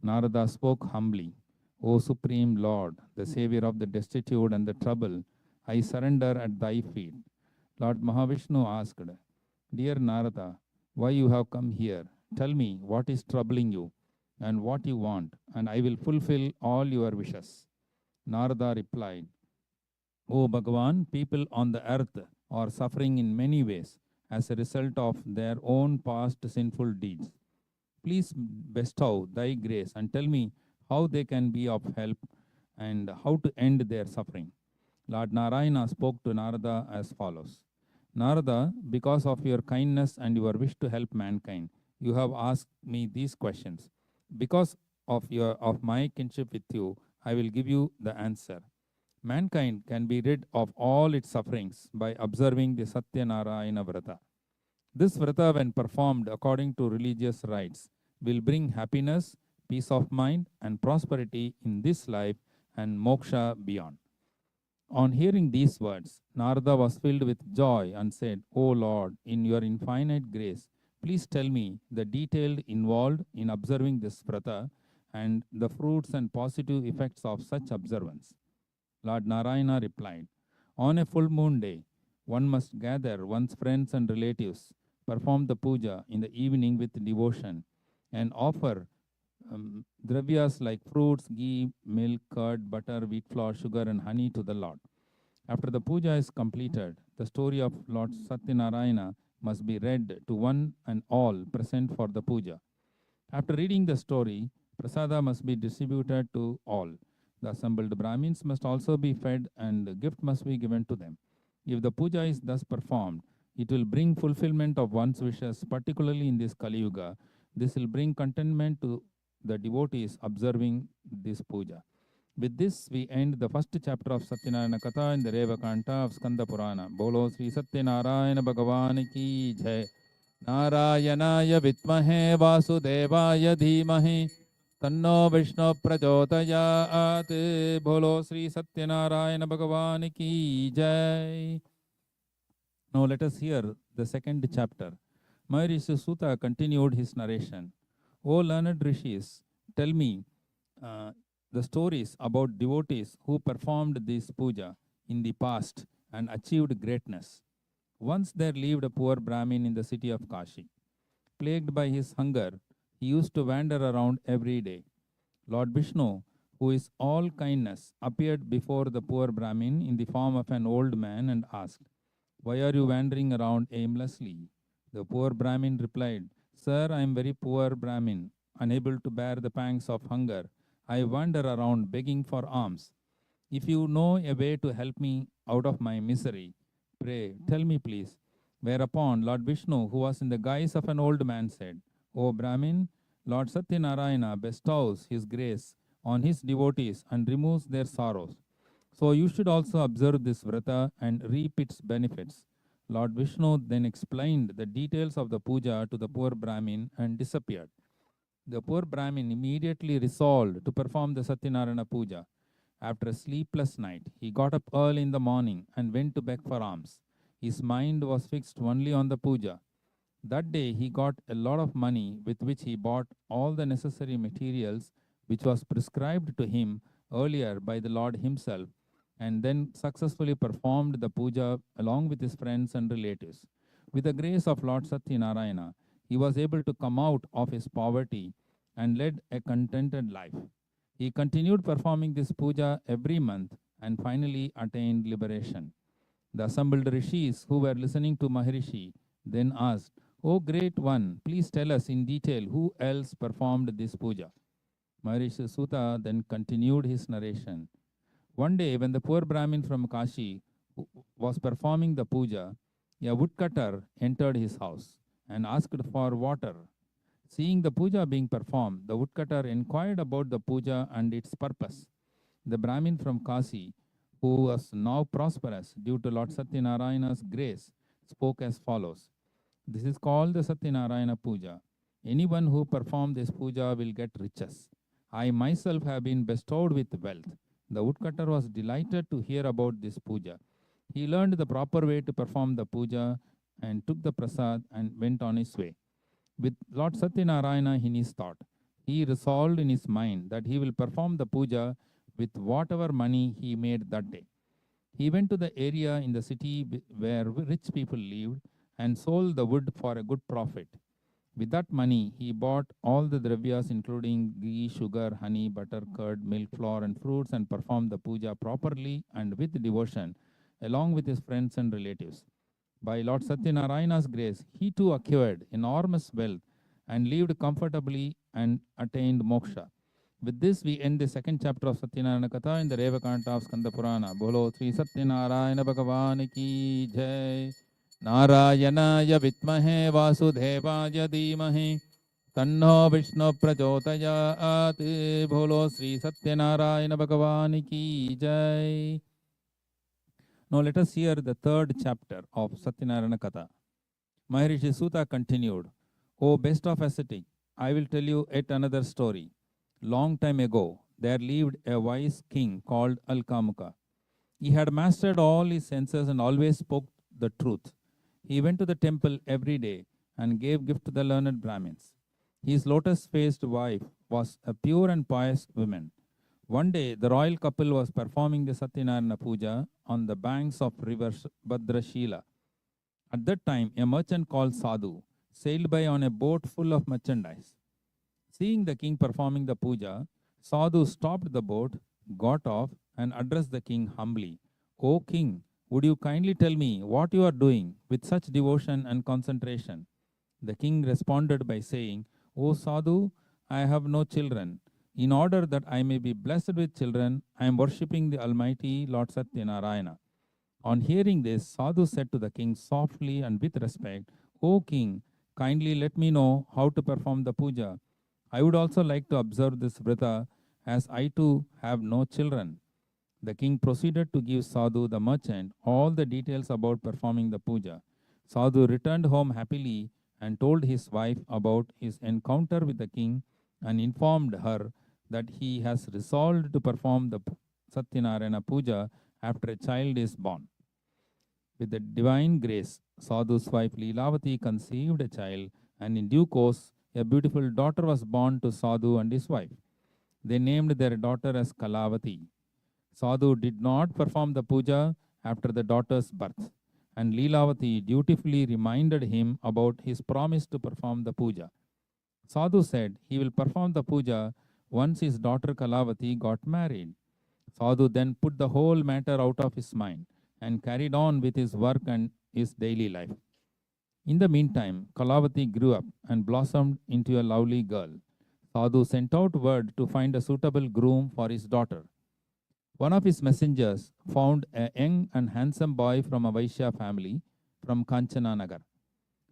Narada spoke humbly, O Supreme Lord, the Savior of the destitute and the troubled, I surrender at thy feet. Lord Mahavishnu asked, Dear Narada, why you have come here? Tell me what is troubling you and what you want, and I will fulfill all your wishes. Narada replied, O Bhagavan, people on the earth are suffering in many ways as a result of their own past sinful deeds. Please bestow thy grace and tell me how they can be of help and how to end their suffering. Lord Narayana spoke to Narada as follows. Narada, because of your kindness and your wish to help mankind, you have asked me these questions. Because of my kinship with you, I will give you the answer. Mankind can be rid of all its sufferings by observing the Satyanarayana Vrata. This Vrata, when performed according to religious rites, will bring happiness, peace of mind, and prosperity in this life and moksha beyond. On hearing these words, Narada was filled with joy and said, O Lord, in your infinite grace, please tell me the detail involved in observing this Vrata and the fruits and positive effects of such observance. Lord Narayana replied, On a full moon day, one must gather one's friends and relatives, perform the puja in the evening with devotion, and offer dravyas like fruits, ghee, milk, curd, butter, wheat flour, sugar, and honey to the Lord. After the puja is completed, the story of Lord Satyanarayana must be read to one and all present for the puja. After reading the story, prasada must be distributed to all. The assembled Brahmins must also be fed and a gift must be given to them. If the puja is thus performed, it will bring fulfillment of one's wishes, particularly in this Kali Yuga. This will bring contentment to the devotees observing this puja. With this, we end the first chapter of Satyanarayana Katha in the Reva Kanta of Skanda Purana. Bolo Sri Satyanarayana Bhagavan ki jai. Narayanaaya Vitmahe Vasudevaya Dhimahi Tanno Vishnu Prachodayat. Bolo Sri Satyanarayana Bhagavan ki jai. Now let us hear the second chapter. Maharishi Suta continued his narration. O learned rishis, tell me the stories about devotees who performed this puja in the past and achieved greatness. Once there lived a poor Brahmin in the city of Kashi. Plagued by his hunger, he used to wander around every day. Lord Vishnu, who is all kindness, appeared before the poor Brahmin in the form of an old man and asked, Why are you wandering around aimlessly? The poor Brahmin replied, Sir, I am very poor Brahmin, unable to bear the pangs of hunger. I wander around begging for alms. If you know a way to help me out of my misery, pray, tell me please. Whereupon Lord Vishnu, who was in the guise of an old man, said, O Brahmin, Lord Satyanarayana bestows his grace on his devotees and removes their sorrows. So you should also observe this vrata and reap its benefits. Lord Vishnu then explained the details of the puja to the poor Brahmin and disappeared. The poor Brahmin immediately resolved to perform the Satyanarayana Puja. After a sleepless night, he got up early in the morning and went to beg for alms. His mind was fixed only on the puja. That day he got a lot of money with which he bought all the necessary materials which was prescribed to him earlier by the Lord himself, and then successfully performed the puja along with his friends and relatives. With the grace of Lord Satyanarayana, he was able to come out of his poverty and led a contented life. He continued performing this puja every month and finally attained liberation. The assembled rishis who were listening to Maharishi then asked, O great one, please tell us in detail who else performed this puja. Maharishi Suta then continued his narration. One day, when the poor Brahmin from Kashi was performing the puja, a woodcutter entered his house and asked for water. Seeing the puja being performed, the woodcutter inquired about the puja and its purpose. The Brahmin from Kashi, who was now prosperous due to Lord Satyanarayana's grace, spoke as follows. This is called the Satyanarayana Puja. Anyone who performs this puja will get riches. I myself have been bestowed with wealth. The woodcutter was delighted to hear about this puja. He learned the proper way to perform the puja and took the prasad and went on his way. With Lord Satyanarayana in his thought, he resolved in his mind that he will perform the puja with whatever money he made that day. He went to the area in the city where rich people lived and sold the wood for a good profit. With that money, he bought all the dravyas, including ghee, sugar, honey, butter, curd, milk, flour, and fruits, and performed the puja properly and with devotion, along with his friends and relatives. By Lord Satyanarayana's grace, he too acquired enormous wealth and lived comfortably and attained moksha. With this, we end the second chapter of Satyanarayana Katha in the Revakanta of Skanda Purana. Bolo Sri Satyanarayana Bhagavan ki jai. नारायणाय विद्महे वासुदेवाय धीमहि तन्नो विष्णु प्रचोदयात् बोलो श्री सत्यनारायण भगवान की जय. Now let us hear the third chapter of Satyanarayana Katha. Maharishi Suta continued, O best of ascetic, I will tell you yet another story. Long time ago, there lived a wise king called Alkamuka. He had mastered all his senses and always spoke the truth. He went to the temple every day and gave gift to the learned Brahmins. His lotus-faced wife was a pure and pious woman. One day, the royal couple was performing the Satyanarayana Pooja on the banks of river Bhadrashila. At that time, a merchant called Sadhu sailed by on a boat full of merchandise. Seeing the king performing the puja, Sadhu stopped the boat, got off, and addressed the king humbly. O king, would you kindly tell me what you are doing with such devotion and concentration? The king responded by saying, O Sadhu, I have no children. In order that I may be blessed with children, I am worshipping the Almighty Lord Satyanarayana. On hearing this, Sadhu said to the king softly and with respect, O king, kindly let me know how to perform the puja. I would also like to observe this vrata, as I too have no children. The king proceeded to give Sadhu the merchant all the details about performing the puja. Sadhu returned home happily and told his wife about his encounter with the king and informed her that he has resolved to perform the Satyanarayana Puja after a child is born. With the divine grace, Sadhu's wife Leelavati conceived a child, and in due course, a beautiful daughter was born to Sadhu and his wife. They named their daughter as Kalavati. Sadhu did not perform the puja after the daughter's birth, and Leelavati dutifully reminded him about his promise to perform the puja. Sadhu said he will perform the puja once his daughter Kalavati got married. Sadhu then put the whole matter out of his mind and carried on with his work and his daily life. In the meantime, Kalavati grew up and blossomed into a lovely girl. Sadhu sent out word to find a suitable groom for his daughter. One of his messengers found a young and handsome boy from a Vaishya family from Kanchananagar.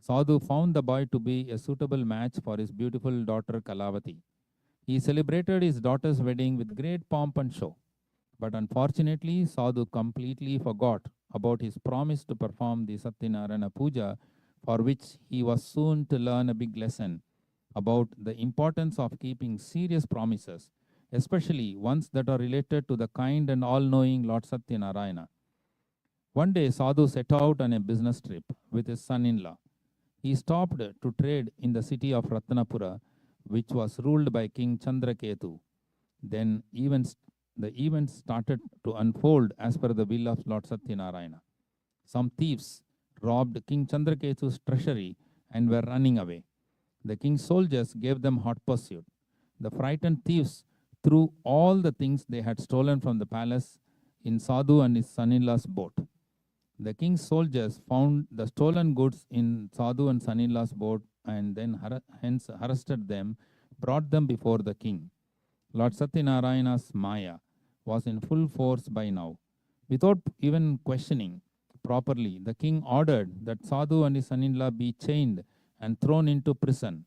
Sadhu found the boy to be a suitable match for his beautiful daughter Kalavati. He celebrated his daughter's wedding with great pomp and show. But unfortunately, Sadhu completely forgot about his promise to perform the Satyanarayana Puja, for which he was soon to learn a big lesson about the importance of keeping serious promises, especially ones that are related to the kind and all-knowing Lord Satyanarayana. One day, Sadhu set out on a business trip with his son-in-law. He stopped to trade in the city of Ratnapura, which was ruled by King Chandraketu. Then the events started to unfold as per the will of Lord Satyanarayana. Some thieves robbed King Chandraketu's treasury and were running away. The king's soldiers gave them hot pursuit. The frightened thieves threw all the things they had stolen from the palace in Sadhu and his son-in-law's boat. The king's soldiers found the stolen goods in Sadhu and son-in-law's boat and then hence arrested them, brought them before the king. Lord Satyanarayana's Maya was in full force by now. Without even questioning properly, the king ordered that Sadhu and his son-in-law be chained and thrown into prison.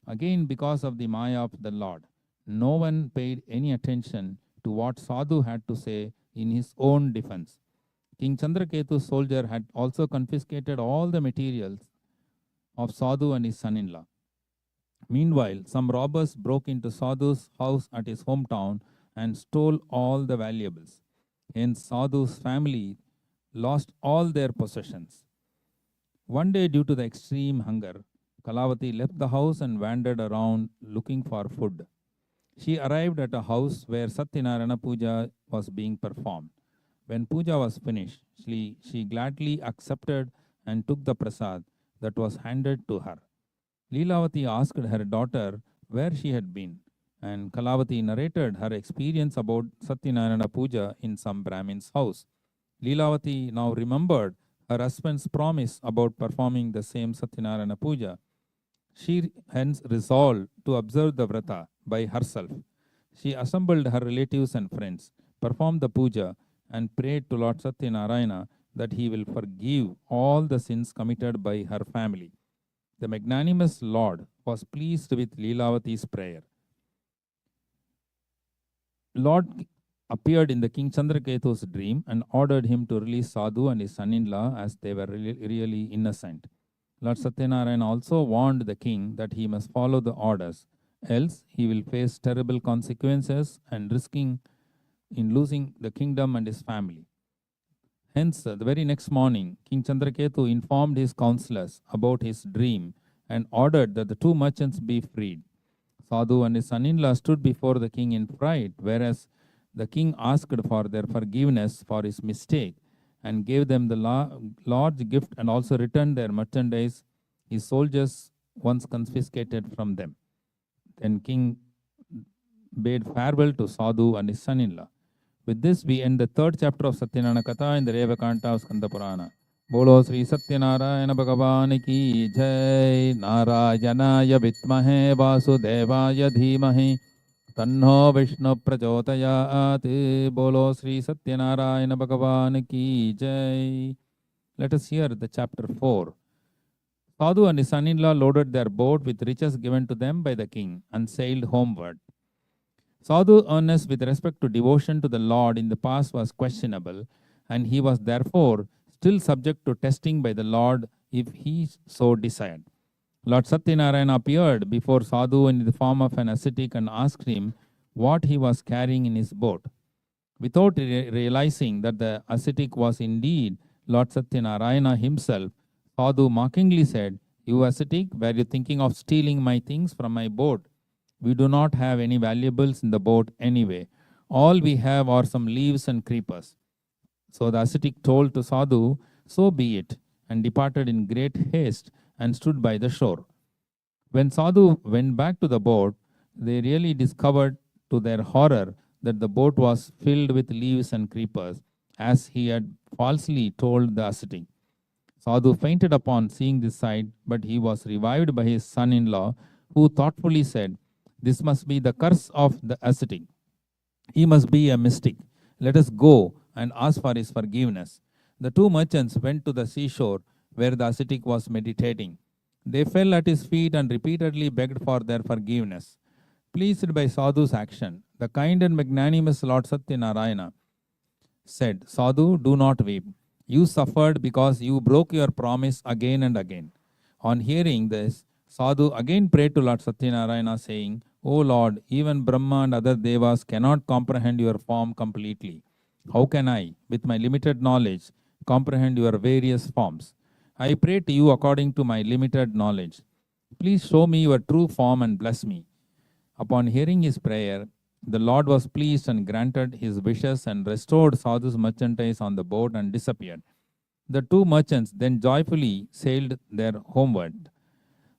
Again, because of the Maya of the Lord, no one paid any attention to what Sadhu had to say in his own defense. King Chandraketu's soldier had also confiscated all the materials of Sadhu and his son-in-law. Meanwhile, some robbers broke into Sadhu's house at his hometown and stole all the valuables. Hence, Sadhu's family lost all their possessions. One day, due to the extreme hunger, Kalavati left the house and wandered around looking for food. She arrived at a house where Satyanarayana Pooja was being performed. When puja was finished, she gladly accepted and took the prasad that was handed to her. Leelavati asked her daughter where she had been, and Kalavati narrated her experience about Satyanarayana Puja in some Brahmin's house. Leelavati now remembered her husband's promise about performing the same Satyanarayana Puja. She hence resolved to observe the vrata by herself. She assembled her relatives and friends, performed the puja, and prayed to Lord Satyanarayana that he will forgive all the sins committed by her family. The magnanimous Lord was pleased with Leelavati's prayer. Lord appeared in the King Chandraketu's dream and ordered him to release Sadhu and his son-in-law as they were really innocent. Lord Satyanarayana also warned the king that he must follow the orders, else he will face terrible consequences and risking in losing the kingdom and his family. Hence, the very next morning, King Chandraketu informed his counselors about his dream and ordered that the two merchants be freed. Sadhu and his son-in-law stood before the king in fright, whereas the king asked for their forgiveness for his mistake and gave them the large gift and also returned their merchandise his soldiers once confiscated from them. Then king bade farewell to Sadhu and his son-in-law. With this, we end the third chapter of Satyanarayana Katha in the Revakanta of Skanda Purana. Bolo Šri Satyanarayana Bhagavan ki jai. Narayanaya Vitmahe Vasudevaya Dhimahi Tanno Vishnu Prachodayat. Bolo Šri Satyanarayana Bhagavan ki jai. Let us hear the chapter 4. Sadhu and his son-in-law loaded their boat with riches given to them by the king and sailed homeward. Sadhu's earnestness with respect to devotion to the Lord in the past was questionable, and he was therefore still subject to testing by the Lord if he so desired. Lord Satyanarayana appeared before Sadhu in the form of an ascetic and asked him what he was carrying in his boat. Without realizing that the ascetic was indeed Lord Satyanarayana himself, Sadhu mockingly said, "You ascetic, were you thinking of stealing my things from my boat? We do not have any valuables in the boat anyway. All we have are some leaves and creepers." So the ascetic told to Sadhu, "So be it," and departed in great haste and stood by the shore. When Sadhu went back to the boat, they really discovered to their horror that the boat was filled with leaves and creepers, as he had falsely told the ascetic. Sadhu fainted upon seeing this sight, but he was revived by his son-in-law, who thoughtfully said, "This must be the curse of the ascetic. He must be a mystic. Let us go and ask for his forgiveness." The two merchants went to the seashore where the ascetic was meditating. They fell at his feet and repeatedly begged for their forgiveness. Pleased by Sadhu's action, the kind and magnanimous Lord Satyanarayana said, "Sadhu, do not weep. You suffered because you broke your promise again and again." On hearing this, Sadhu again prayed to Lord Satyanarayana, saying, "O Lord, even Brahma and other devas cannot comprehend your form completely. How can I, with my limited knowledge, comprehend your various forms? I pray to you according to my limited knowledge. Please show me your true form and bless me." Upon hearing his prayer, the Lord was pleased and granted his wishes and restored Sadhu's merchandise on the boat and disappeared. The two merchants then joyfully sailed their homeward.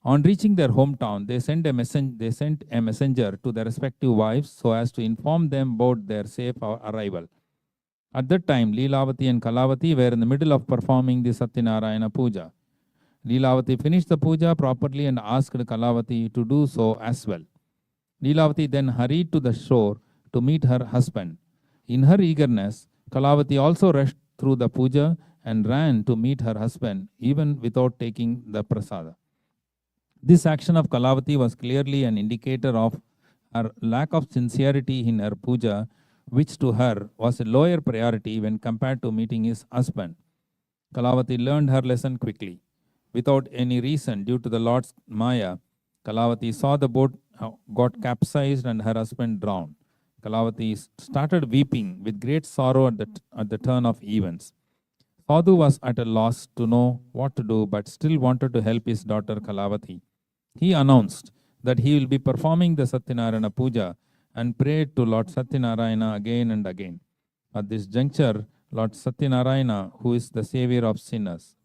On reaching their hometown, they sent a messenger to their respective wives so as to inform them about their safe arrival. At that time, Leelavati and Kalavati were in the middle of performing the Satyanarayana Pooja. Leelavati finished the puja properly and asked Kalavati to do so as well. Leelavati then hurried to the shore to meet her husband. In her eagerness, Kalavati also rushed through the puja and ran to meet her husband even without taking the prasada. This action of Kalavati was clearly an indicator of her lack of sincerity in her puja, which to her was a lower priority when compared to meeting his husband. Kalavati learned her lesson quickly. Without any reason, due to the Lord's Maya, Kalavati saw the boat got capsized and her husband drowned. Kalavati started weeping with great sorrow at the turn of events. Sadhu was at a loss to know what to do, but still wanted to help his daughter Kalavati. He announced that he will be performing the Satyanarayana Pooja and prayed to Lord Satyanarayana again and again. At this juncture, Lord Satyanarayana, who is the savior of sinners,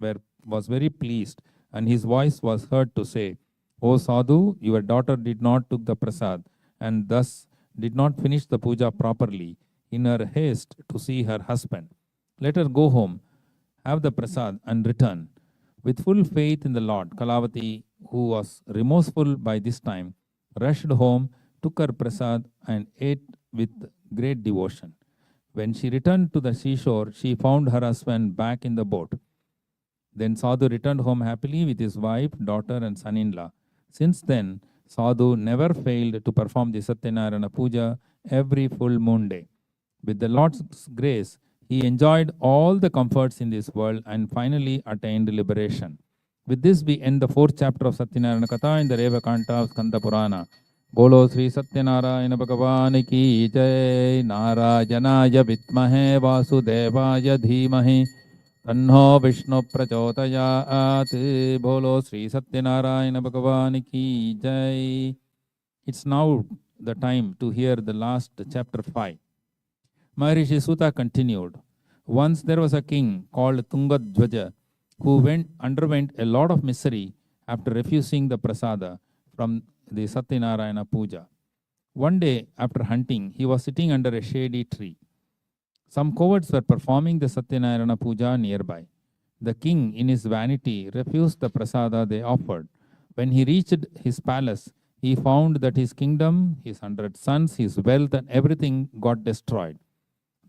was very pleased, and his voice was heard to say, "O Sadhu, your daughter did not took the prasad, and thus did not finish the puja properly in her haste to see her husband. Let her go home, have the prasad, and return." With full faith in the Lord, Kalavati, who was remorseful by this time, rushed home, took her prasad, and ate with great devotion. When she returned to the seashore, she found her husband back in the boat. Then Sadhu returned home happily with his wife, daughter, and son-in-law. Since then, Sadhu never failed to perform the Satyanarayana Pooja every full moon day. With the Lord's grace, he enjoyed all the comforts in this world and finally attained liberation. With this, we end the 4th chapter of Satyanarayana Katha in the Reva Kanta of Skanda Purana. Bolo Šri Satyanarayana Bhagavani ki jai. Narayanaya Vitmahe Vasudevaya Dhimahi Tanno Vishnu Prachodayat. Bolo Šri Satyanarayana Bhagavani ki jai. It's now the time to hear the last chapter 5. Maharishi Suta continued. Once there was a king called Tungadhwaja who underwent a lot of misery after refusing the prasada from the Satyanarayana Pooja. One day after hunting, he was sitting under a shady tree. Some cowards were performing the Satyanarayana Pooja nearby. The king, in his vanity, refused the prasada they offered. When he reached his palace, he found that his kingdom, his 100 sons, his wealth, and everything got destroyed.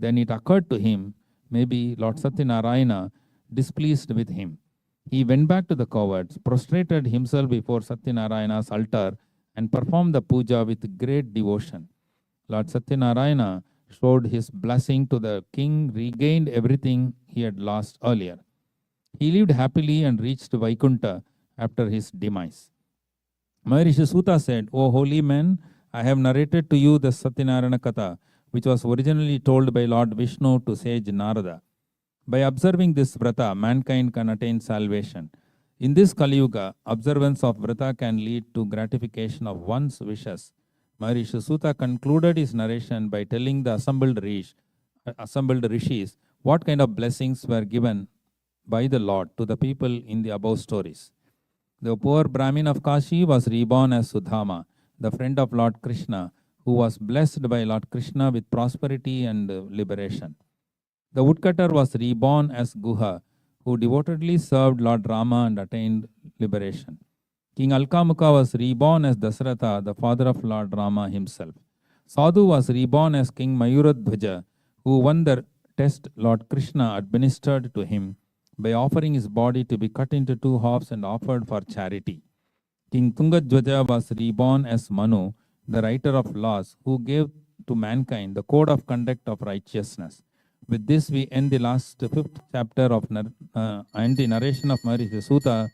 Then it occurred to him, maybe Lord Satyanarayana displeased with him. He went back to the cowards, prostrated himself before Satyanarayana's altar, and performed the puja with great devotion. Lord Satyanarayana showed his blessing to the king, regained everything he had lost earlier. He lived happily and reached Vaikunta after his demise. Maharishi Suta said, "O holy men, I have narrated to you the Satyanarayana Katha, which was originally told by Lord Vishnu to sage Narada. By observing this vrata, mankind can attain salvation. In this Kali Yuga, observance of vrata can lead to gratification of one's wishes." Maharishi Suta concluded his narration by telling the assembled rishis what kind of blessings were given by the Lord to the people in the above stories. The poor Brahmin of Kashi was reborn as Sudhama, the friend of Lord Krishna, who was blessed by Lord Krishna with prosperity and liberation. The woodcutter was reborn as Guha, who devotedly served Lord Rama and attained liberation. King Alkamukha was reborn as Dasaratha, the father of Lord Rama himself. Sadhu was reborn as King Mayuradhwaja, who won the test Lord Krishna administered to him by offering his body to be cut into 2 halves and offered for charity. King Tungadhwaja was reborn as Manu, the writer of laws, who gave to mankind the code of conduct of righteousness. With this, we end the last 5th chapter and the narration of Maharishi Suta,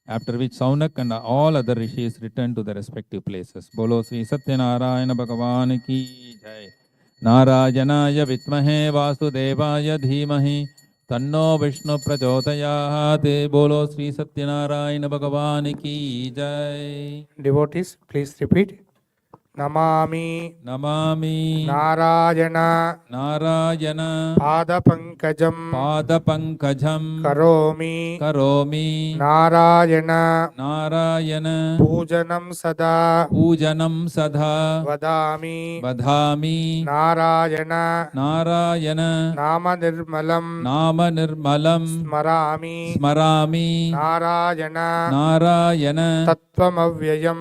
after which Saunak and all other rishis returned to their respective places. Bolo Šri Satyanarayana Bhagavani ki jai. Narayanaya Vitmahe Vasudevaya Dhimahi Tanno Vishnu Prachodayat. Bolo Šri Satyanarayana Bhagavani ki jai. Devotees, please repeat. Namami Namami Narayana Padapankajam Karomi Narayana Pujanam Sada Vadami Narayana Nama Nirmalam Smarami Narayana Tattvamavyayam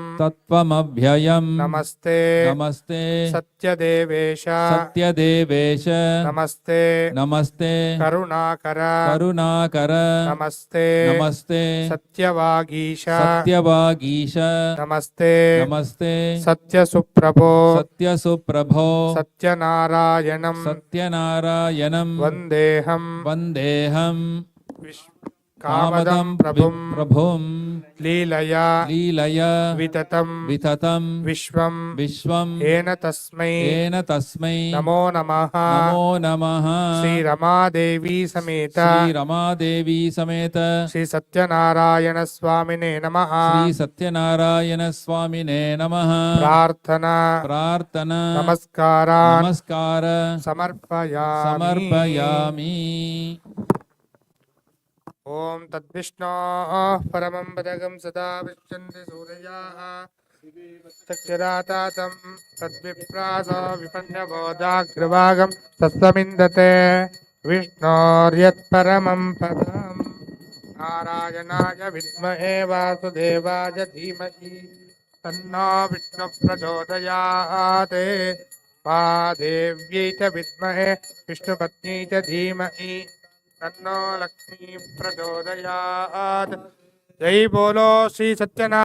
Namaste Satyadevesha Namaste Karunakara Namaste Satyavagisha Namaste Satyasuprabho Satyanarayanam Vandeham कामदं प्रभुं लीलया विततं विश्वं येन तस्मै नमो नमः श्री रमादेवी समेत श्री सत्यनारायण स्वामिने नमः प्रार्थना नमस्कार समर्पयामि। ओम तद्विष्णोः परमं पदकं सदा पश्यन्ति सूरयाः चक्षुरातातं तद्विप्रासो विपन्नबोधाग्रभागं तत्समिन्दते विष्णोर्यत्परमं पदं नारायणाय विद्महे वासुदेवाय धीमहि तन्नो विष्णुः प्रचोदयात् महादेव्यै च विद्महे विष्णुपत्न्यै च धीमहि तन्नो लक्ष्मी प्रचोदयात्। जय बोलो श्री सत्यनारायण।